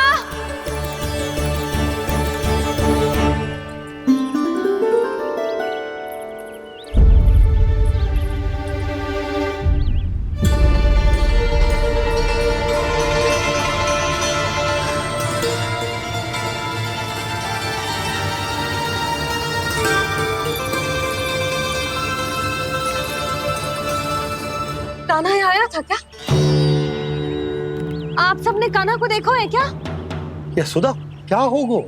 कान्हा यहाँ आया था क्या? आप सबने कान्हा को देखो है क्या? यशोदा, क्या हो गो?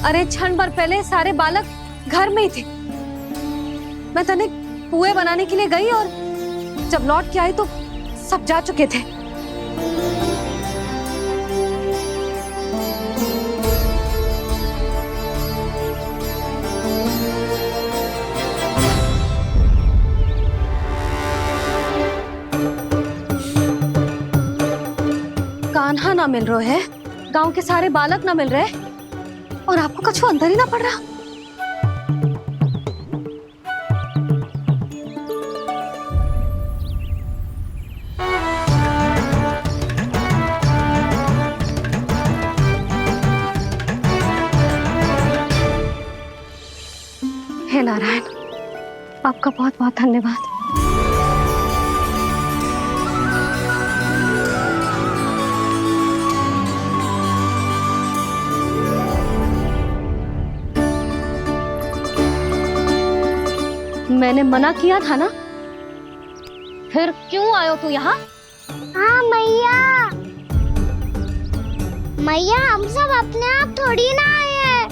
अरे क्षण भर पहले सारे बालक घर में ही थे। मैं तनिक पुए बनाने के लिए गई और जब लौट के आई तो सब जा चुके थे। कान्हा ना मिल रहा है, गांव के सारे बालक ना मिल रहे, और आपको कुछ अंदर ही ना पड़ रहा। हे नारायण, आपका बहुत बहुत धन्यवाद। मैंने मना किया था ना, फिर क्यों आयो तू यहाँ? हाँ मैया, मैया हम सब अपने आप थोड़ी ना आए हैं,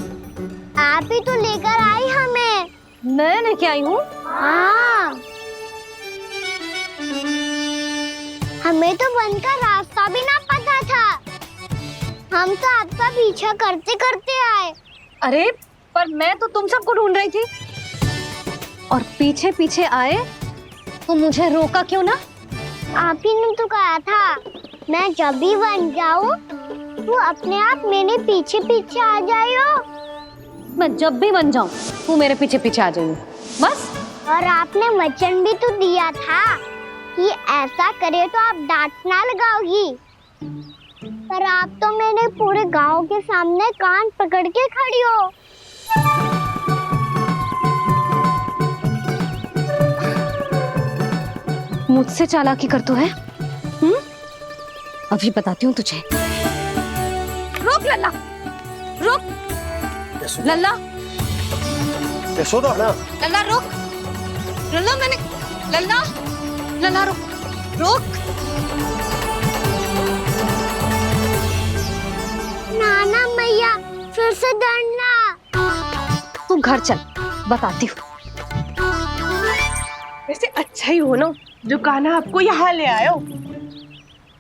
आप ही तो लेकर आई हमें। मैं लेके आई हूँ? हाँ, हमें तो वन का रास्ता भी ना पता था, हम तो आपका पीछा करते करते आए। अरे पर मैं तो तुम सबको ढूंढ रही थी, और पीछे पीछे आए तो मुझे रोका क्यों ना? आप ही ने तो कहा था मैं जब भी बन जाऊं तू अपने आप मेरे पीछे पीछे आ जाइयो। मैं जब भी बन जाऊं तू मेरे पीछे पीछे आ जाइयो, बस। और आपने वचन भी तो दिया था कि ऐसा करे तो आप डांट ना लगाओगी, पर आप तो मेरे पूरे गांव के सामने कान पकड़ के खड़ी हो। मुझसे चालाकी कर तो है? अभी बताती हूँ तुझे। रुक लल्ला, रुक लल्ला, यशोदा ना, लल्ला रुक, लल्ला मैंने, लल्ला, लल्ला रुक, रुक। नाना मैया फिर से डरना। तू घर चल, बताती हूँ। वैसे अच्छा ही हो ना जो कान्हा आपको यहाँ ले आयो।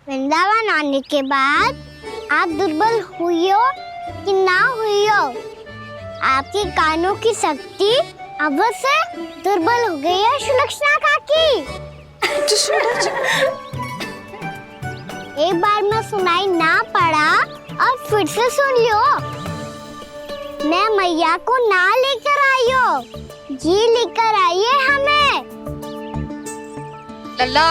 वृंदावन आने के बाद आप दुर्बल हुई हो कि ना हुई हो, आपके कानों की शक्ति अब से दुर्बल हो गई है सुलक्षणा काकी। एक बार में सुनाई ना पड़ा और फिर से सुन लियो। मैं मैया को ना लेकर आई हो, जी लेकर आई है हमें। लल्ला,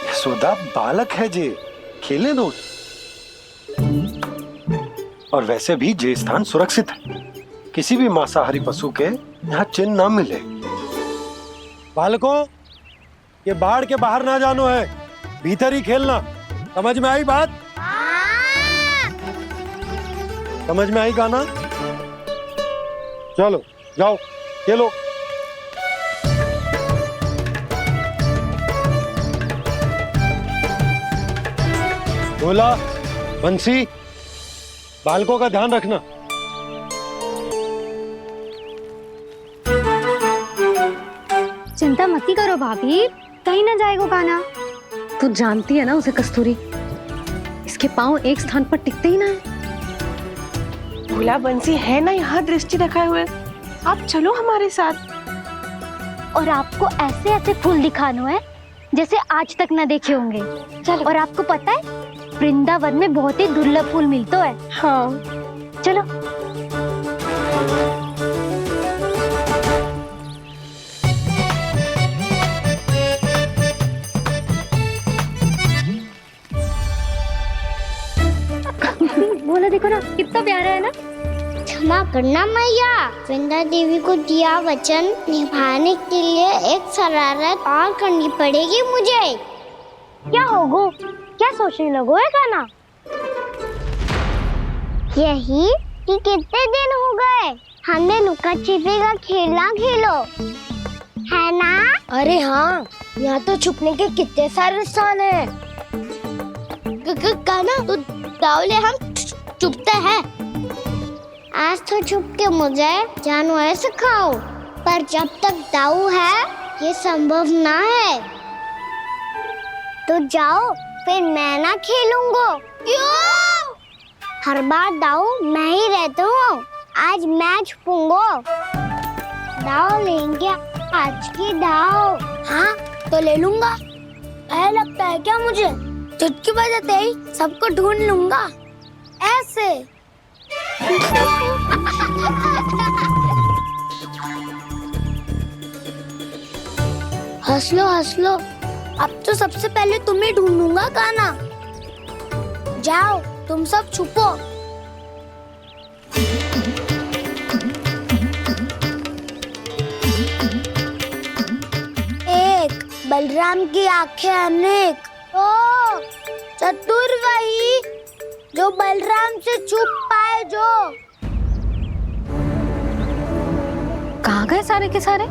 यशोदा बालक है जे, खेलने दो। और वैसे भी जे स्थान सुरक्षित है, किसी भी मांसाहारी पशु के यहाँ चिन्ह ना मिले। बालकों, ये बाढ़ के बाहर ना जानो है, भीतर ही खेलना। समझ में आई बात? समझ में आई गाना? चलो जाओ खेलो। बोला बंसी, बालकों का ध्यान रखना। चिंता मत करो भाभी, कहीं ना जाएगा कान्हा। तू जानती है ना उसे कस्तूरी, इसके पांव एक स्थान पर टिकते ही ना है। भोला बंसी है ना यहाँ दृष्टि रखाए हुए, आप चलो हमारे साथ। और आपको ऐसे ऐसे फूल दिखाना है जैसे आज तक ना देखे होंगे। चलो। और आपको पता है वृंदावन में बहुत ही दुर्लभ फूल मिलते हैं। हाँ चलो। बोला देखो ना कितना प्यारा है ना। क्षमा करना मैया, वृंदा देवी को दिया वचन निभाने के लिए एक शरारत और करनी पड़ेगी मुझे। क्या होगो? क्या सोचने लगो है कान्हा? यही कि कितने दिन हो गए हमने लुका छिपी का खेलना खेलो, है ना? अरे हाँ, यहाँ तो छुपने के कितने सारे स्थान है। कान्हा तो दावले हम छुपते हैं। आज तो छुप के मुझे जानवर सिखाओ, पर जब तक दाऊ है ये संभव ना है। तो जाओ, फिर मैं ना खेलूंगा। क्यों? हर बार दाऊ मैं ही रहता हूँ, आज मैं छुपूंगा। दाऊ लेंगे आज की दाऊ। हाँ तो ले लूंगा। ऐसा लगता है क्या मुझे? चुटकी बजाते ही सबको ढूंढ लूंगा ऐसे। हंस लो, अब तो सबसे पहले तुम्हें ढूंढूंगा कान्हा। जाओ तुम सब छुपो। एक बलराम की आंखें अनेक, ओ चतुर वही जो बलराम। आराम से छुप पाए जो। कहाँ गए सारे के सारे?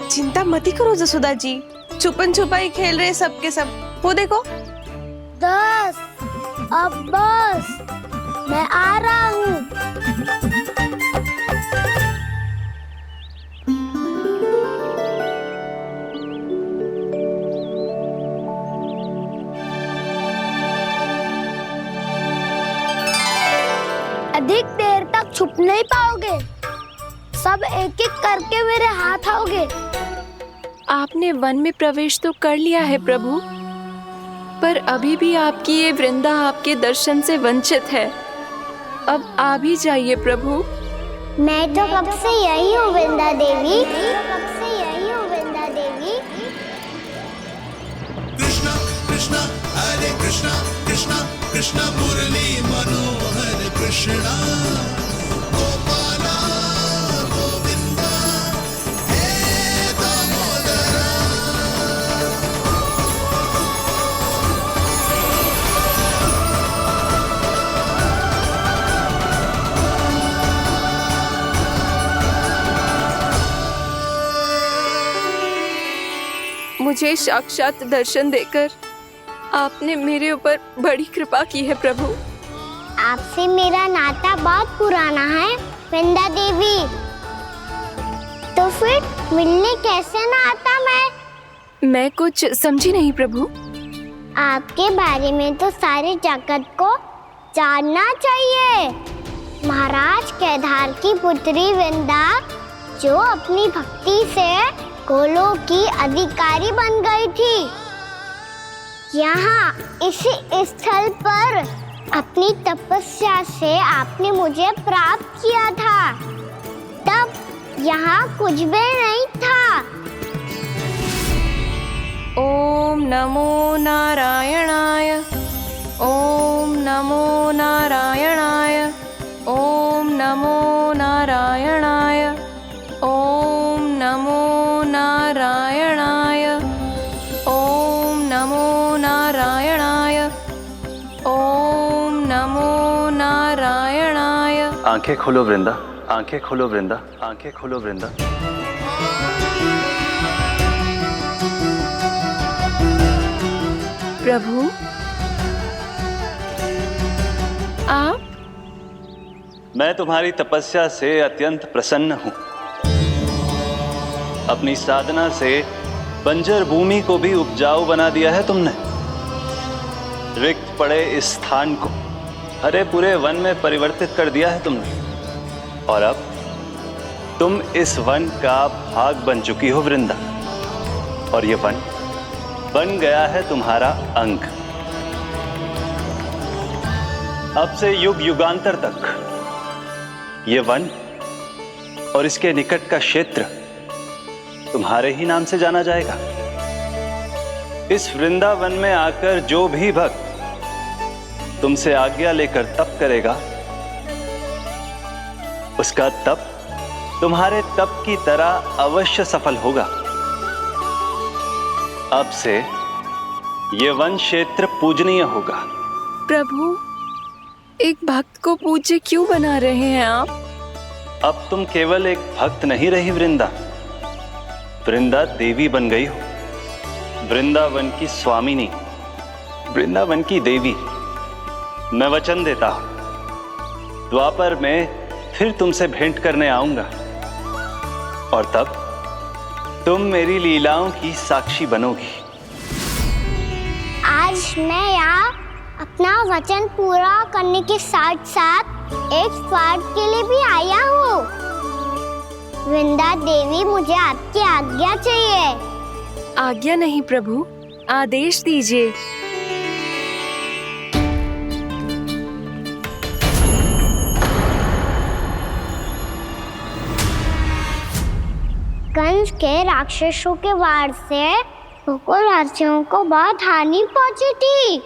चिंता मत करो जसोदा जी, छुपन छुपाई खेल रहे सबके सब। वो देखो। 10 अब बस, मैं आ रहा हूँ। अधिक देर तक छुप नहीं पाओगे, सब एक एक करके मेरे हाथ आओगे। आपने वन में प्रवेश तो कर लिया है प्रभु, पर अभी भी आपकी ये वृंदा आपके दर्शन से वंचित है। अब आ भी जाइए प्रभु। मैं तो कब से यही हूँ वृंदा देवी, कब से यही हूँ वृंदा देवी। कृष्णा कृष्णा हरे कृष्णा कृष्णा कृष्णा मुरली मनोहर कृष्णा गोपाला गोविंदा हे दामोदरा। मुझे साक्षात दर्शन देकर आपने मेरे ऊपर बड़ी कृपा की है प्रभु। आपसे मेरा नाता बहुत पुराना है वृंदा देवी, तो फिर मिलने कैसे ना आता मैं कुछ समझी नहीं प्रभु। आपके बारे में तो सारे जगत को जानना चाहिए। महाराज केदार की पुत्री वृंदा, जो अपनी भक्ति से गोलोक की अधिकारी बन गई थी, यहाँ इसी स्थल पर अपनी तपस्या से आपने मुझे प्राप्त किया था। तब यहाँ कुछ भी नहीं था। ओम नमो नारायणाय, ओम नमो नारायणाय, ओम नमो नारायणाय, ओम नमो नारायणाय, ओम नमो नारायणाय, ओम नमो नारायणाय। आंखें खोलो वृंदा, आंखें खोलो वृंदा, आंखें खोलो वृंदा। प्रभु आप? मैं तुम्हारी तपस्या से अत्यंत प्रसन्न हूं। अपनी साधना से बंजर भूमि को भी उपजाऊ बना दिया है तुमने। रिक्त पड़े इस स्थान को हरे पूरे वन में परिवर्तित कर दिया है तुमने, और अब तुम इस वन का भाग बन चुकी हो वृंदा, और ये वन बन गया है तुम्हारा अंग। अब से युग युगांतर तक ये वन और इसके निकट का क्षेत्र तुम्हारे ही नाम से जाना जाएगा। इस वृंदावन में आकर जो भी भक्त तुमसे आज्ञा लेकर तप करेगा, उसका तप तुम्हारे तप की तरह अवश्य सफल होगा। अब से ये वन क्षेत्र पूजनीय होगा। प्रभु, एक भक्त को पूज्य क्यों बना रहे हैं आप? अब तुम केवल एक भक्त नहीं रही वृंदा, वृंदा देवी बन गई हो। वृंदावन की स्वामिनी, वृंदावन की देवी। मैं वचन देता हूं, द्वापर में फिर तुमसे भेंट करने आऊंगा, और तब तुम मेरी लीलाओं की साक्षी बनोगी। आज मैं यहाँ अपना वचन पूरा करने के साथ साथ एक स्वार्थ के लिए भी आया हूँ। वृंदा देवी, मुझे आपकी आज्ञा चाहिए। आज्ञा नहीं प्रभु, आदेश दीजिए। कंस के राक्षसों के वार से गोकुलवासियों को बहुत हानि पहुंची थी।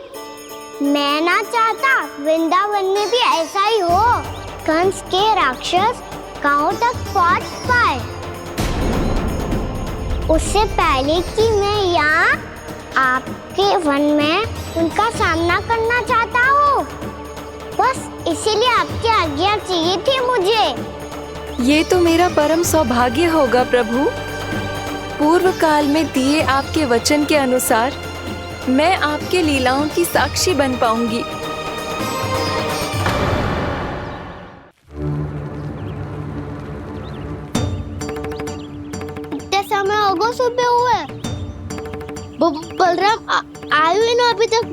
मैं ना चाहता वृंदावन में भी ऐसा ही हो। कंस के राक्षस गांव तक पहुंच पाए, उससे पहले कि मैं यहाँ आपके वन में उनका सामना करना चाहता हूँ। बस इसीलिए आपकी आज्ञा चाहिए थी मुझे। ये तो मेरा परम सौभाग्य होगा प्रभु। पूर्व काल में दिए आपके वचन के अनुसार मैं आपके लीलाओं की साक्षी बन पाऊंगी। इतने समय होगा सुबह हुए। बलराम आयु ही ना अभी तक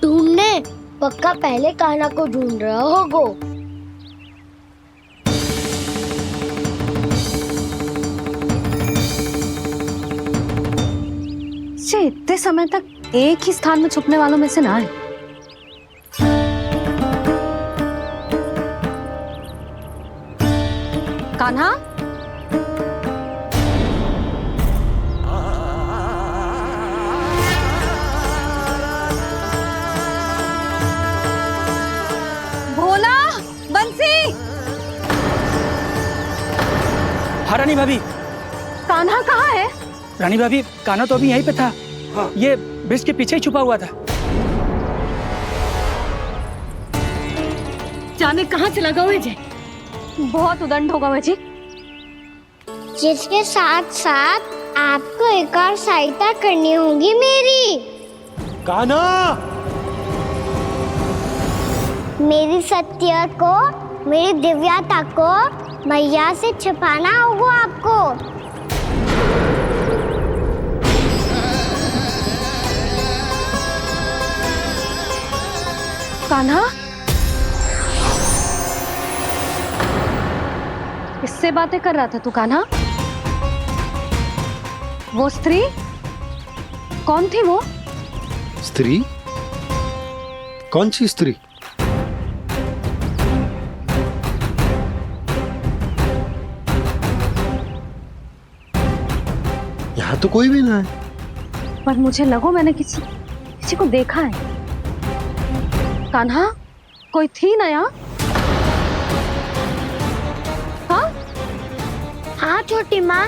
ढूंढने। पक्का पहले कान्हा को ढूंढ रहा होगा। इतने समय तक एक ही स्थान में छुपने वालों में से ना है। कान्हा, भोला, बंसी। हाँ रानी भाभी। कान्हा कहाँ है? रानी भाभी, कान्हा तो अभी यहीं पे था। हाँ। ये ब्रिज के पीछे ही छुपा हुआ था। जाने कहाँ चला गया विजय? बहुत उदंड होगा वजी। जिसके साथ साथ आपको एक और सहायता करनी होगी मेरी। कान्हा, मेरी सत्य को, मेरी दिव्यता को मैया से छिपाना होगा आपको। कान्हा, किससे बातें कर रहा था तू कान्हा? वो स्त्री कौन थी? वो स्त्री? कौन सी स्त्री? यहाँ तो कोई भी ना है। पर मुझे लगो मैंने किसी को देखा है। कान्हा, कोई थी ना यहाँ? हाँ? हाँ छोटी माँ।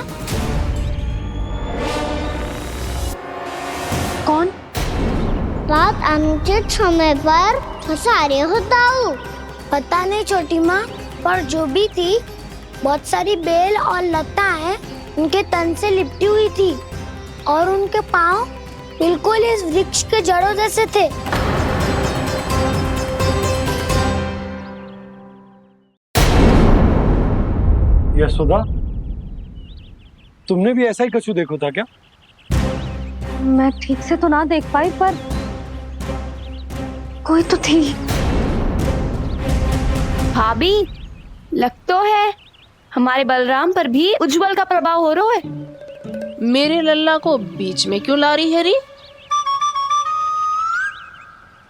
कौन? रात अनुचित समय पर फंसारे होता हूँ। पता नहीं छोटी माँ, पर जो भी थी बहुत सारी बेल और लता है उनके तन से लिपटी हुई थी और उनके पाँव बिल्कुल इस वृक्ष के जड़ों जैसे थे। यशोदा, तुमने भी ऐसा ही कछु देखो था क्या? मैं ठीक से तो ना देख पाई, पर कोई तो थी। भाभी, लग तो है हमारे बलराम पर भी उज्जवल का प्रभाव हो रहा है। मेरे लल्ला को बीच में क्यों ला रही है री?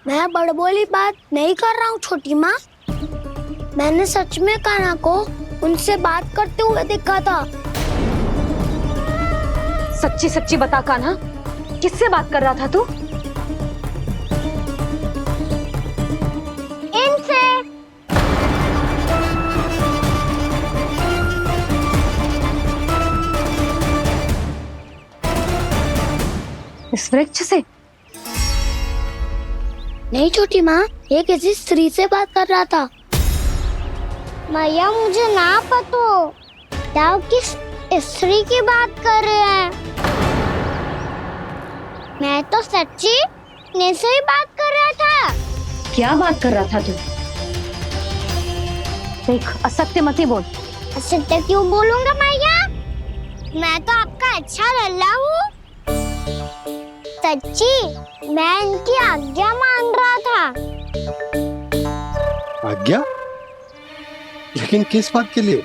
मैं बड़बोली बात नहीं कर रहा हूँ छोटी माँ। मैंने सच में कान्हा को उनसे बात करते हुए देखा था। सच्ची सच्ची बता कान्हा, किससे बात कर रहा था तू? इनसे। इस वृक्ष से? नहीं छोटी माँ, ये किसी स्त्री से बात कर रहा था। मैया मुझे ना पतो दाव किस स्त्री की बात कर रहे हैं। मैं तो सच्ची ने से ही बात कर रहा था। क्या बात कर रहा था तू? देख, असत्य मत ही बोल। असत्य क्यों बोलूंगा मैया? मैं तो आपका अच्छा लल्ला हूँ। सच्ची मैं इनकी आज्ञा मान रहा था। आज्ञा? लेकिन किस बात के लिए?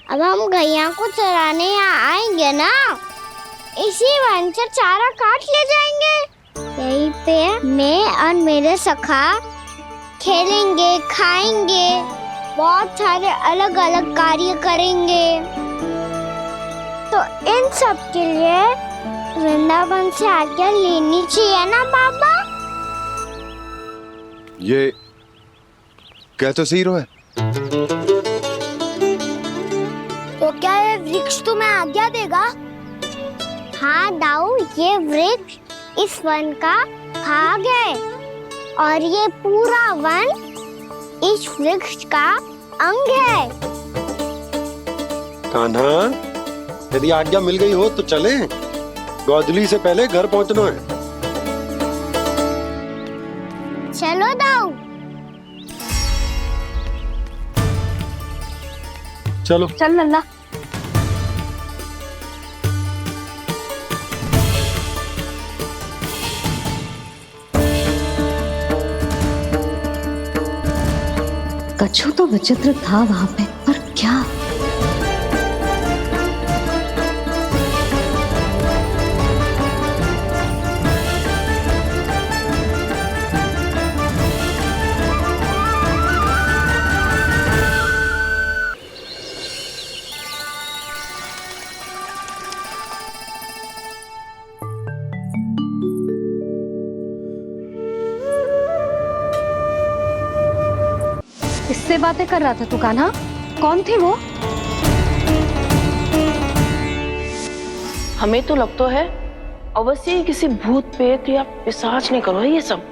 अब हम गैया को चराने यहाँ आएंगे ना, इसी वन से चारा काट ले जाएंगे। यहीं पे मैं और मेरे सखा खेलेंगे, खाएंगे, बहुत सारे अलग अलग कार्य करेंगे। तो इन सब के लिए वृंदावन से आज्ञा लेनी चाहिए ना बाबा? ये क्या तो सही रो है। तो क्या ये वृक्ष तुम्हें आज्ञा देगा? हाँ दाऊ, ये वृक्ष इस वन का भाग है और ये पूरा वन इस वृक्ष का अंग है। कान्हा, यदि आज्ञा मिल गई हो तो चले। गोधूली से पहले घर पहुंचना है। चलो दाऊ। चलो चल लल्ला। कछु तो विचित्र था वहां पे, पर क्या? किससे बातें कर रहा था तू कान्हा? कौन थी वो? हमें तो लगता है अवश्य ही किसी भूत प्रेत या पिशाच ने करो है ये सब।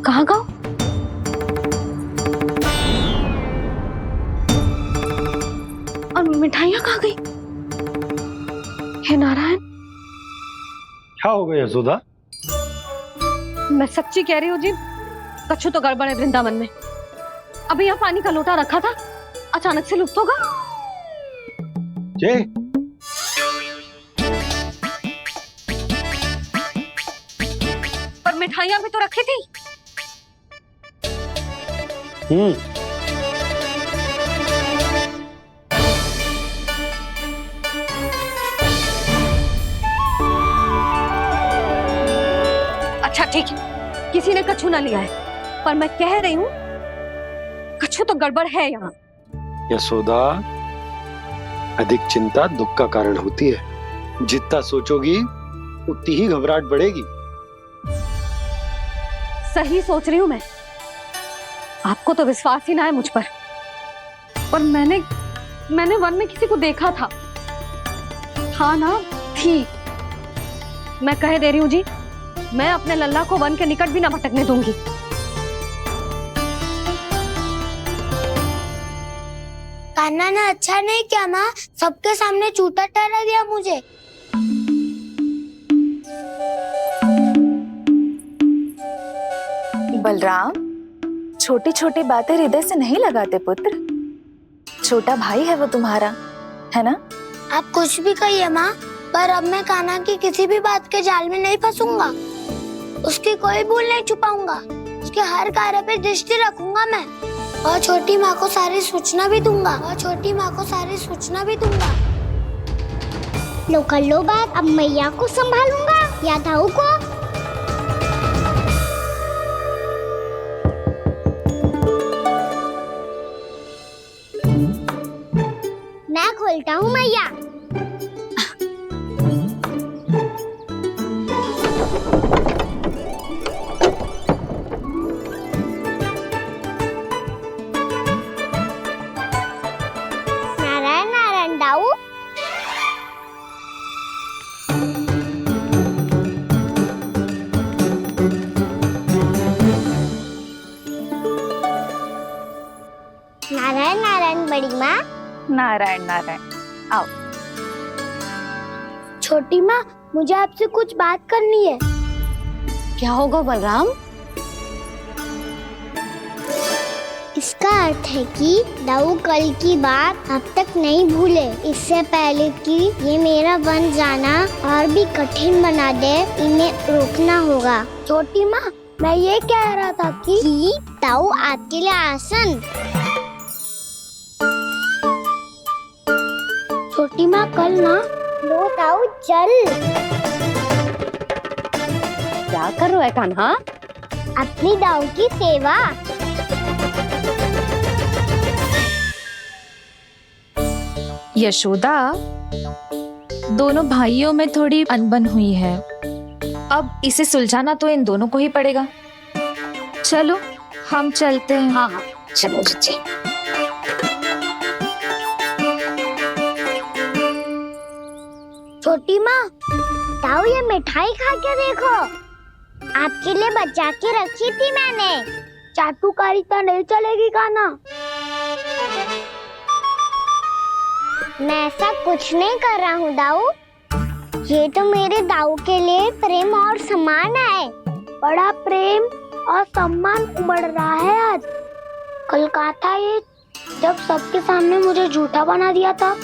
कहाँ गाँव? और मिठाइयाँ कहाँ गई? हे नारायण, क्या हो गया यशोदा? मैं सच्ची कह रही हूँ जी, कछु तो गड़बड़ है वृंदावन में। अभी यहाँ पानी का लोटा रखा था, अचानक से लुप्त होगा। जय पर मिठाइयाँ भी तो रखी थी। अच्छा ठीक है, किसी ने कछु ना लिया है, पर मैं कह रही हूँ कछु तो गड़बड़ है यहाँ। यशोदा, अधिक चिंता दुख का कारण होती है। जितना सोचोगी उतनी ही घबराहट बढ़ेगी। सही सोच रही हूँ मैं। आपको तो विश्वास ही ना है मुझ पर मैंने वन में किसी को देखा था। हाँ ना, थी। मैं कह दे रही हूँ जी, मैं अपने लल्ला को वन के निकट भी ना भटकने दूंगी। कान्हा ने अच्छा नहीं किया माँ, सबके सामने झूठा ठहरा दिया मुझे। बलराम, छोटी छोटी बातें हृदय से नहीं लगाते पुत्र। छोटा भाई है वो तुम्हारा, है ना? आप कुछ भी कहिए माँ, पर अब मैं कान्हा की किसी भी बात के जाल में नहीं फंसूंगा। उसकी कोई भूल नहीं छुपाऊंगा। उसके हर कार्य पे दृष्टि रखूंगा मैं, और छोटी माँ को सारी सूचना भी दूंगा। लो कर लो बात, अब मैया को संभालूंगा या दाऊ को। मैं खोलता हूँ मैया। नारायण नारायण दाऊ। नारायण नारायण बड़ी माँ। नारायण नारायण, आओ। छोटी माँ, मुझे आपसे कुछ बात करनी है। क्या होगा बलराम? इसका अर्थ है कि दाऊ कल की बात अब तक नहीं भूले। इससे पहले कि ये मेरा वन जाना और भी कठिन बना दे, इन्हें रोकना होगा। छोटी माँ, मैं ये कह रहा था कि दाऊ आपके लिए आसन। छोटी माँ, कल ना लो दाऊ चल। क्या कर रहा है कान्हा? अपनी दाऊ की सेवा। यशोदा, दोनों भाइयों में थोड़ी अनबन हुई है। अब इसे सुलझाना तो इन दोनों को ही पड़ेगा। चलो हम चलते हैं। हाँ हाँ चलो जी। छोटी माँ, ताऊ ये मिठाई खा के देखो, आपके लिए बचा के रखी थी मैंने। चाटुकारिता नहीं चलेगी कान्हा। मैं ऐसा कुछ नहीं कर रहा हूँ दाऊ, ये तो मेरे दाऊ के लिए प्रेम और सम्मान है। बड़ा प्रेम और सम्मान उमड़ रहा है आज। कल कहा था ये, जब सबके सामने मुझे झूठा बना दिया था।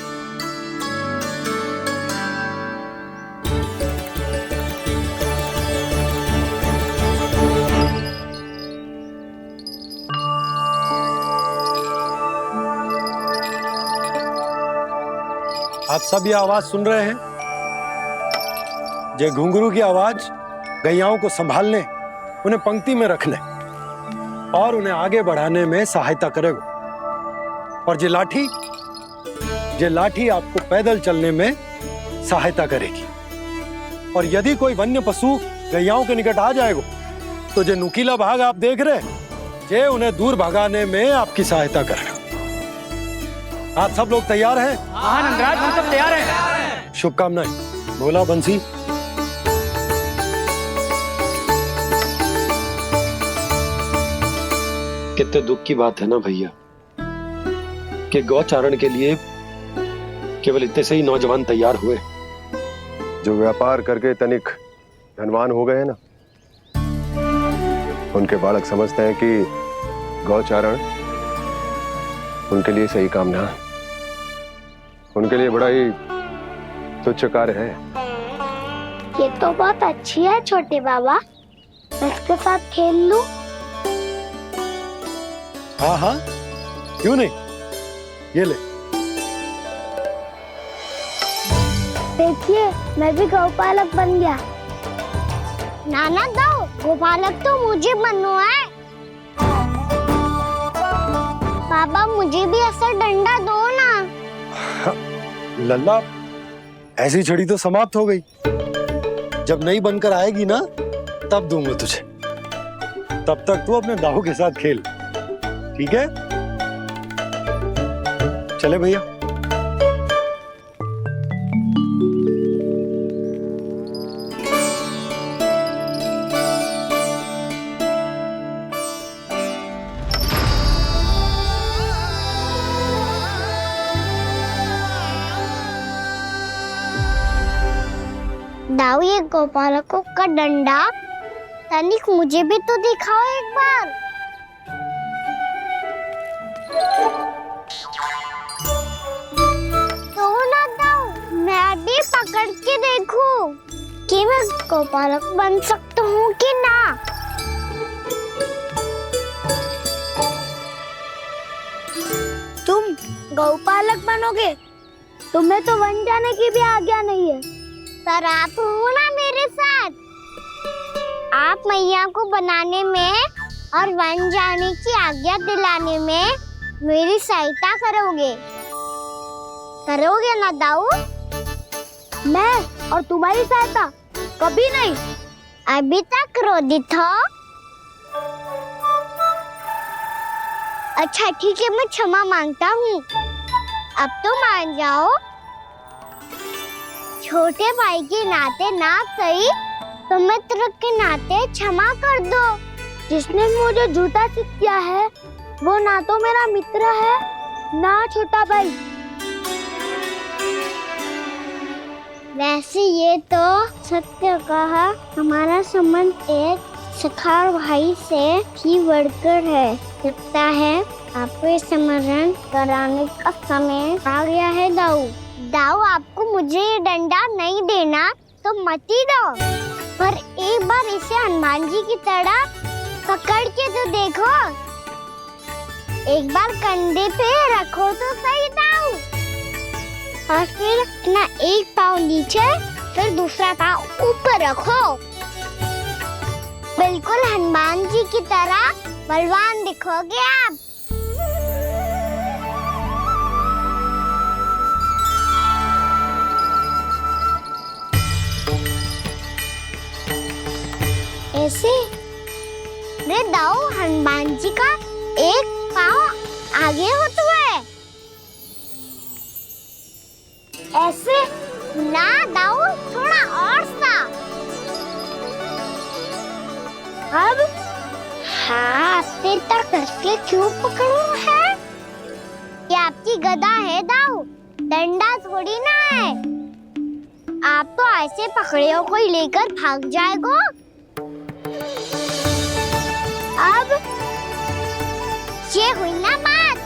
आप सब ये आवाज सुन रहे हैं? ये घुंघरू की आवाज गैयाओं को संभालने, उन्हें पंक्ति में रखने और उन्हें आगे बढ़ाने में सहायता करेगा। और ये लाठी आपको पैदल चलने में सहायता करेगी। और यदि कोई वन्य पशु गैयाओं के निकट आ जाएगा तो जो नुकीला भाग आप देख रहे हैं, ये उन्हें दूर भगाने में आपकी सहायता करेगा। आप सब लोग तैयार हैं? हाँ नंदराज, हम सब तैयार हैं। शुभकामनाएं। भोला, बंसी। कितने दुख की बात है ना भैया कि गौचारण के लिए केवल इतने से ही नौजवान तैयार हुए। जो व्यापार करके तनिक धनवान हो गए ना, उनके बालक समझते हैं कि गौचारण उनके लिए सही काम ना है, उनके लिए बड़ा ही तुच्छ कार्य है। ये तो बहुत अच्छी है छोटे बाबा, मैं इसके साथ खेल लूं? हाँ हाँ, क्यों नहीं, ये ले। देखिए मैं भी गौपालक बन गया। नाना दो, गौपालक तो मुझे बनना है। बाबा मुझे भी ऐसा डंडा दो ना। लल्ला, ऐसी छड़ी तो समाप्त हो गई। जब नई बनकर आएगी ना, तब दूंगा तुझे। तब तक तू अपने दाऊ के साथ खेल, ठीक है? चले भैया। दाऊ, ये गोपालकों का डंडा तनिक मुझे भी तो दिखाओ एक बार। तो ना दाऊ, मैं भी पकड़ के देखूं कि मैं गोपालक बन सकता हूँ कि ना। तुम गौपालक बनोगे? तुम्हें तो वन जाने की भी आज्ञा नहीं है। पर आप हो ना मेरे साथ, आप मैया को बनाने में और वन जाने की आज्ञा दिलाने में मेरी सहायता करोगे ना दाऊ? मैं और तुम्हारी सहायता कभी नहीं। अभी तक क्रोधित हो? अच्छा ठीक है, मैं क्षमा मांगता हूँ। अब तो मान जाओ। छोटे भाई के नाते ना सही तो मित्र के नाते क्षमा कर दो। जिसने मुझे झूठा सिद्ध किया है वो ना तो मेरा मित्र है ना छोटा भाई। वैसे ये तो सत्य कहा, हमारा संबंध एक सखा भाई से भी बढ़कर है। लगता है आपको स्मरण कराने का समय आ गया है दाऊ। दाऊ, आपको मुझे ये डंडा नहीं देना तो मत ही दो, पर एक बार इसे हनुमान जी की तरह पकड़ के तो देखो। एक बार कंधे पे रखो तो सही दाऊ, और फिर अपना एक पाँव नीचे फिर दूसरा पाँव ऊपर रखो। बिल्कुल हनुमान जी की तरह बलवान दिखोगे आप। कैसे? रे दाऊ, हनुमान जी का एक पाँव आगे होता है। ऐसे ना दाऊ, थोड़ा और सा। अब हाथ से तक करके क्यों पकड़ू है? ये आपकी गदा है दाऊ, डंडा थोड़ी ना है। आप तो ऐसे पकड़े हो कोई लेकर भाग जाएगा। अब ये हुई ना बात,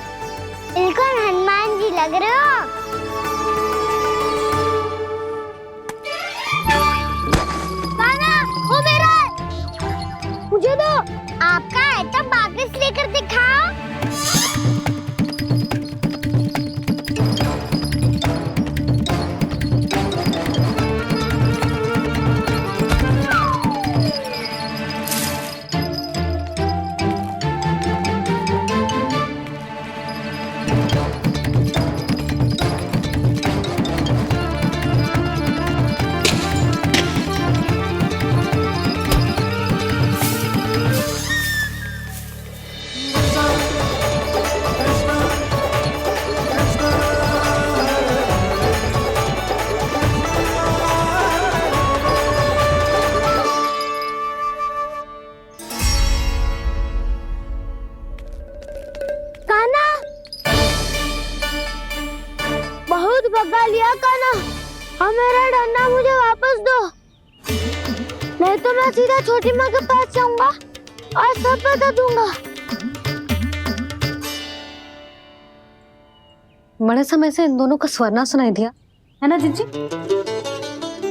बिल्कुल हनुमान जी लग रहे हो। कान्हा, वो मेरा, मुझे दो। आपका आइटम वापस लेकर दिखाओ। बहुत भगा लिया कान्हा, अब मेरा डंडा मुझे वापस दो, नहीं तो मैं सीधा छोटी माँ के पास जाऊंगा और सब बता दूंगा। बड़े समय से इन दोनों का स्वरना सुनाई दिया है ना जीजी?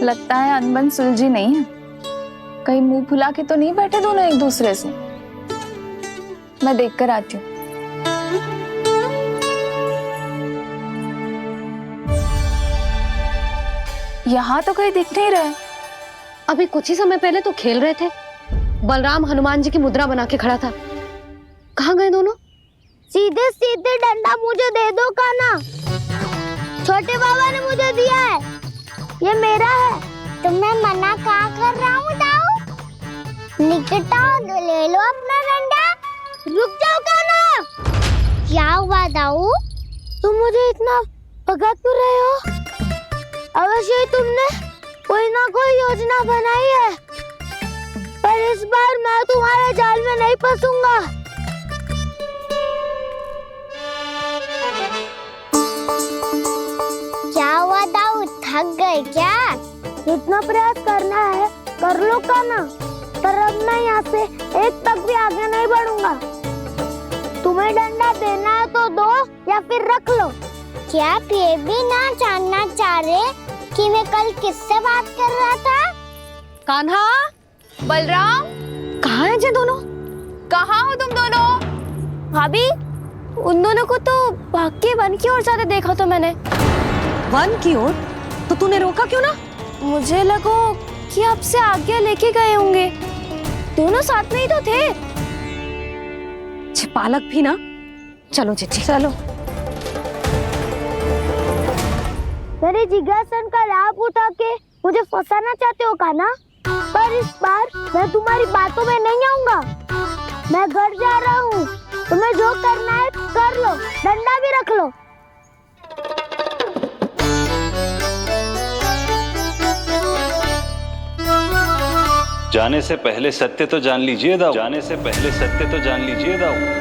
लगता है अनबन सुलझी नहीं है। कहीं मुंह फुला के तो नहीं बैठे दोनों एक दूसरे से। मैं देख कर आती हूँ। यहाँ तो कहीं दिख नहीं रहा। अभी कुछ ही समय पहले तो खेल रहे थे। बलराम हनुमान जी की मुद्रा बना के खड़ा था। कहाँ गए दोनों? सीधे सीधे डंडा मुझे दे दो कान्हा, छोटे बाबा ने मुझे दिया है, ये मेरा है। तो मैं मना कहाँ कर रहा हूँ दाऊ? निकट आओ, ले लो अपना डंडा। रुक जाओ कान्हा। क्या हुआ दाऊ, तुम मुझे इतना भगा क्यों रहे हो? अवश्य ही तुमने कोई ना कोई योजना बनाई है, पर इस बार मैं तुम्हारे जाल में नहीं फंसूंगा। क्या हुआ दाऊ, थक गए क्या? जितना प्रयास करना है कर लो कान्हा, पर अब मैं यहाँ से एक तक भी आगे नहीं बढ़ूंगा। तुम्हें डंडा देना है तो दो या फिर रख लो। क्या आप ये भी ना जानना चाह रहे कि मैं कल किससे बात कर रहा था? कान्हा, बलराम, कहाँ हैं ये दोनों? कहाँ हो तुम दोनों? भाभी, उन दोनों को तो भाग के वन की ओर जाते देखा तो मैंने। वन की ओर? तो तूने रोका क्यों ना? मुझे लगो कि आपसे आगे लेके गए होंगे। दोनों साथ में ही तो थे। पालक भी ना। चलो जीजी, चलो। मेरे जिज्ञासन का लाभ उठा के मुझे फंसाना चाहते हो कान्हा, पर इस बार मैं तुम्हारी बातों में नहीं आऊंगा। मैं घर जा रहा हूँ, तुम्हें जो करना है कर लो, डंडा भी रख लो। जाने से पहले सत्य तो जान लीजिए दाऊ, जाने से पहले सत्य तो जान लीजिए दाऊ।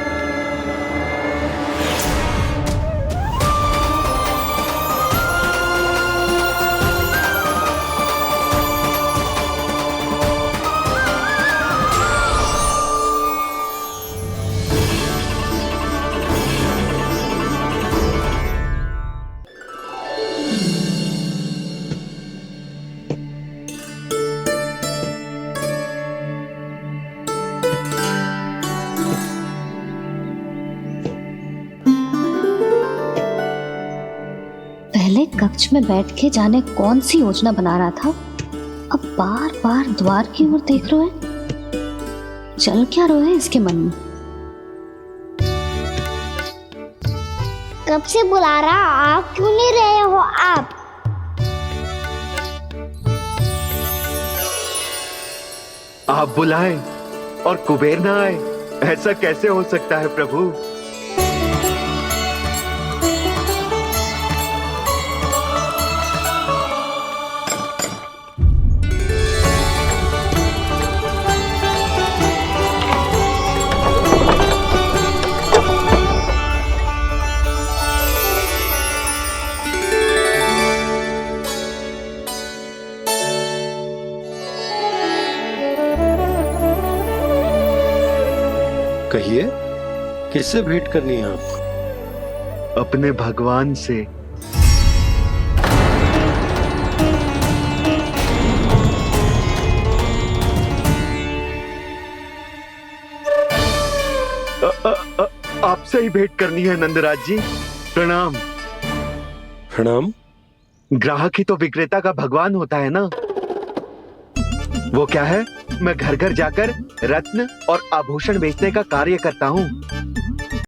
पहले कक्ष में बैठ के जाने कौन सी योजना बना रहा था, अब बार बार द्वार की ओर देख रहे हैं। चल क्या रहे हैं इसके मन में? कब से बुला रहा, आप क्यों नहीं रहे हो? आप आप बुलाएं और कुबेर ना आए, ऐसा कैसे हो सकता है प्रभु? कहिए, किससे भेंट करनी है आपको? अपने भगवान से। आपसे ही भेंट करनी है नंदराज जी। प्रणाम। प्रणाम। ग्राहक ही तो विक्रेता का भगवान होता है ना। वो क्या है, मैं घर घर जाकर रत्न और आभूषण बेचने का कार्य करता हूँ।